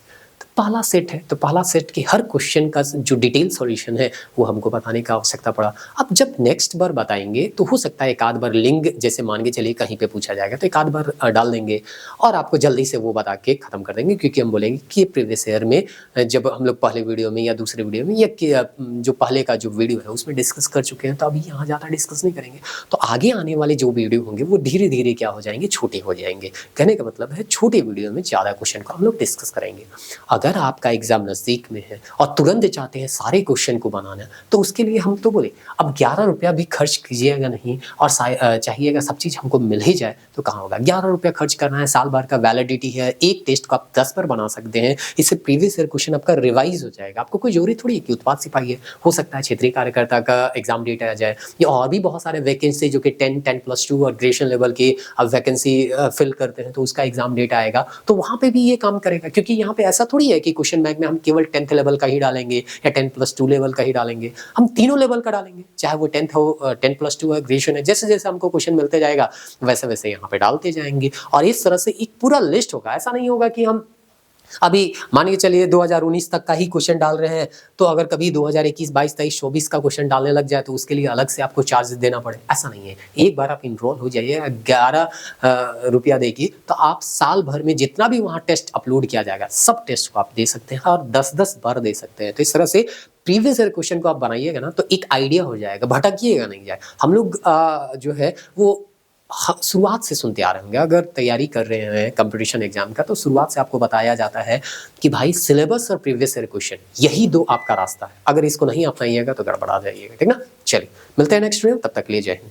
तो पहला सेट है, तो पहला सेट के हर क्वेश्चन का जो डिटेल सॉल्यूशन है वो हमको बताने का आवश्यकता पड़ा। अब जब नेक्स्ट बार बताएंगे तो हो सकता है एक आध बार लिंग जैसे मान के चलिए कहीं पे पूछा जाएगा तो एक आध बार डाल देंगे और आपको जल्दी से वो बता के ख़त्म कर देंगे, क्योंकि हम बोलेंगे कि प्रीवियस ईयर में जब हम लोग पहले वीडियो में या दूसरे वीडियो में या जो पहले का जो वीडियो है उसमें डिस्कस कर चुके हैं, तो अभी यहाँ ज़्यादा डिस्कस नहीं करेंगे। तो आगे आने वाले जो वीडियो होंगे वो धीरे धीरे क्या हो जाएंगे, छोटे हो जाएंगे। कहने का मतलब है छोटे वीडियो में ज़्यादा क्वेश्चन को हम लोग डिस्कस करेंगे। अगर आपका एग्जाम नज़दीक में है और तुरंत चाहते हैं सारे क्वेश्चन को बनाना, तो उसके लिए हम तो बोले अब 11 रुपया भी खर्च कीजिएगा नहीं और चाहिएगा सब चीज़ हमको मिल ही जाए, तो कहाँ होगा। 11 रुपया खर्च करना है, साल भर का वैलिडिटी है, एक टेस्ट को आप 10 बार बना सकते हैं। इससे प्रीवियस ईयर क्वेश्चन आपका रिवाइज हो जाएगा। आपको कोई जरूरी थोड़ी है कि उत्पाद सिपाही है, हो सकता है क्षेत्रीय कार्यकर्ता का एग्जाम डेट आ जाए या और भी बहुत सारे वैकेंसी जो कि 10+2 और ग्रेजुएशन लेवल की अब वैकेंसी फिल करते हैं तो उसका एग्जाम डेट आएगा, तो वहाँ पे भी ये काम करेगा। क्योंकि यहाँ पे ऐसा थोड़ी है कि क्वेश्चन बैंक में हम केवल 10th लेवल का ही डालेंगे या 10+2 लेवल का ही डालेंगे, हम तीनों लेवल का डालेंगे, चाहे वो 10th हो, 10+2 हो, ग्रेजुएशन है। जैसे जैसे हमको क्वेश्चन मिलते जाएगा वैसे वैसे यहाँ पे डालते जाएंगे और इस तरह से एक पूरा लिस्ट होगा। ऐसा नहीं होगा कि हम अभी मान के चलिए 2019 तक का ही क्वेश्चन डाल रहे हैं, तो अगर कभी 2021, 22, 23, 24 का क्वेश्चन डालने लग जाए तो उसके लिए अलग से आपको चार्ज देना पड़े, ऐसा नहीं है। एक बार आप इनरोल हो जाइए, 11 रुपया देगी तो आप साल भर में जितना भी वहाँ टेस्ट अपलोड किया जाएगा सब टेस्ट को आप दे सकते हैं और 10-10 बार दे सकते हैं। तो इस तरह से प्रीवियस ईयर क्वेश्चन को आप बनाइएगा ना तो एक आइडिया हो जाएगा, भटकिएगा नहीं जाए। हम लोग जो है वो शुरुआत से सुनते आ रहे होंगे, अगर तैयारी कर रहे हैं कंपटीशन एग्जाम का तो शुरुआत से आपको बताया जाता है कि भाई सिलेबस और प्रीवियस ईयर क्वेश्चन यही दो आपका रास्ता है। अगर इसको नहीं अपनाइएगा तो गड़बड़ा जाइएगा, ठीक ना। चलिए मिलते हैं नेक्स्ट वीडियो, तब तक ले जय हिंद।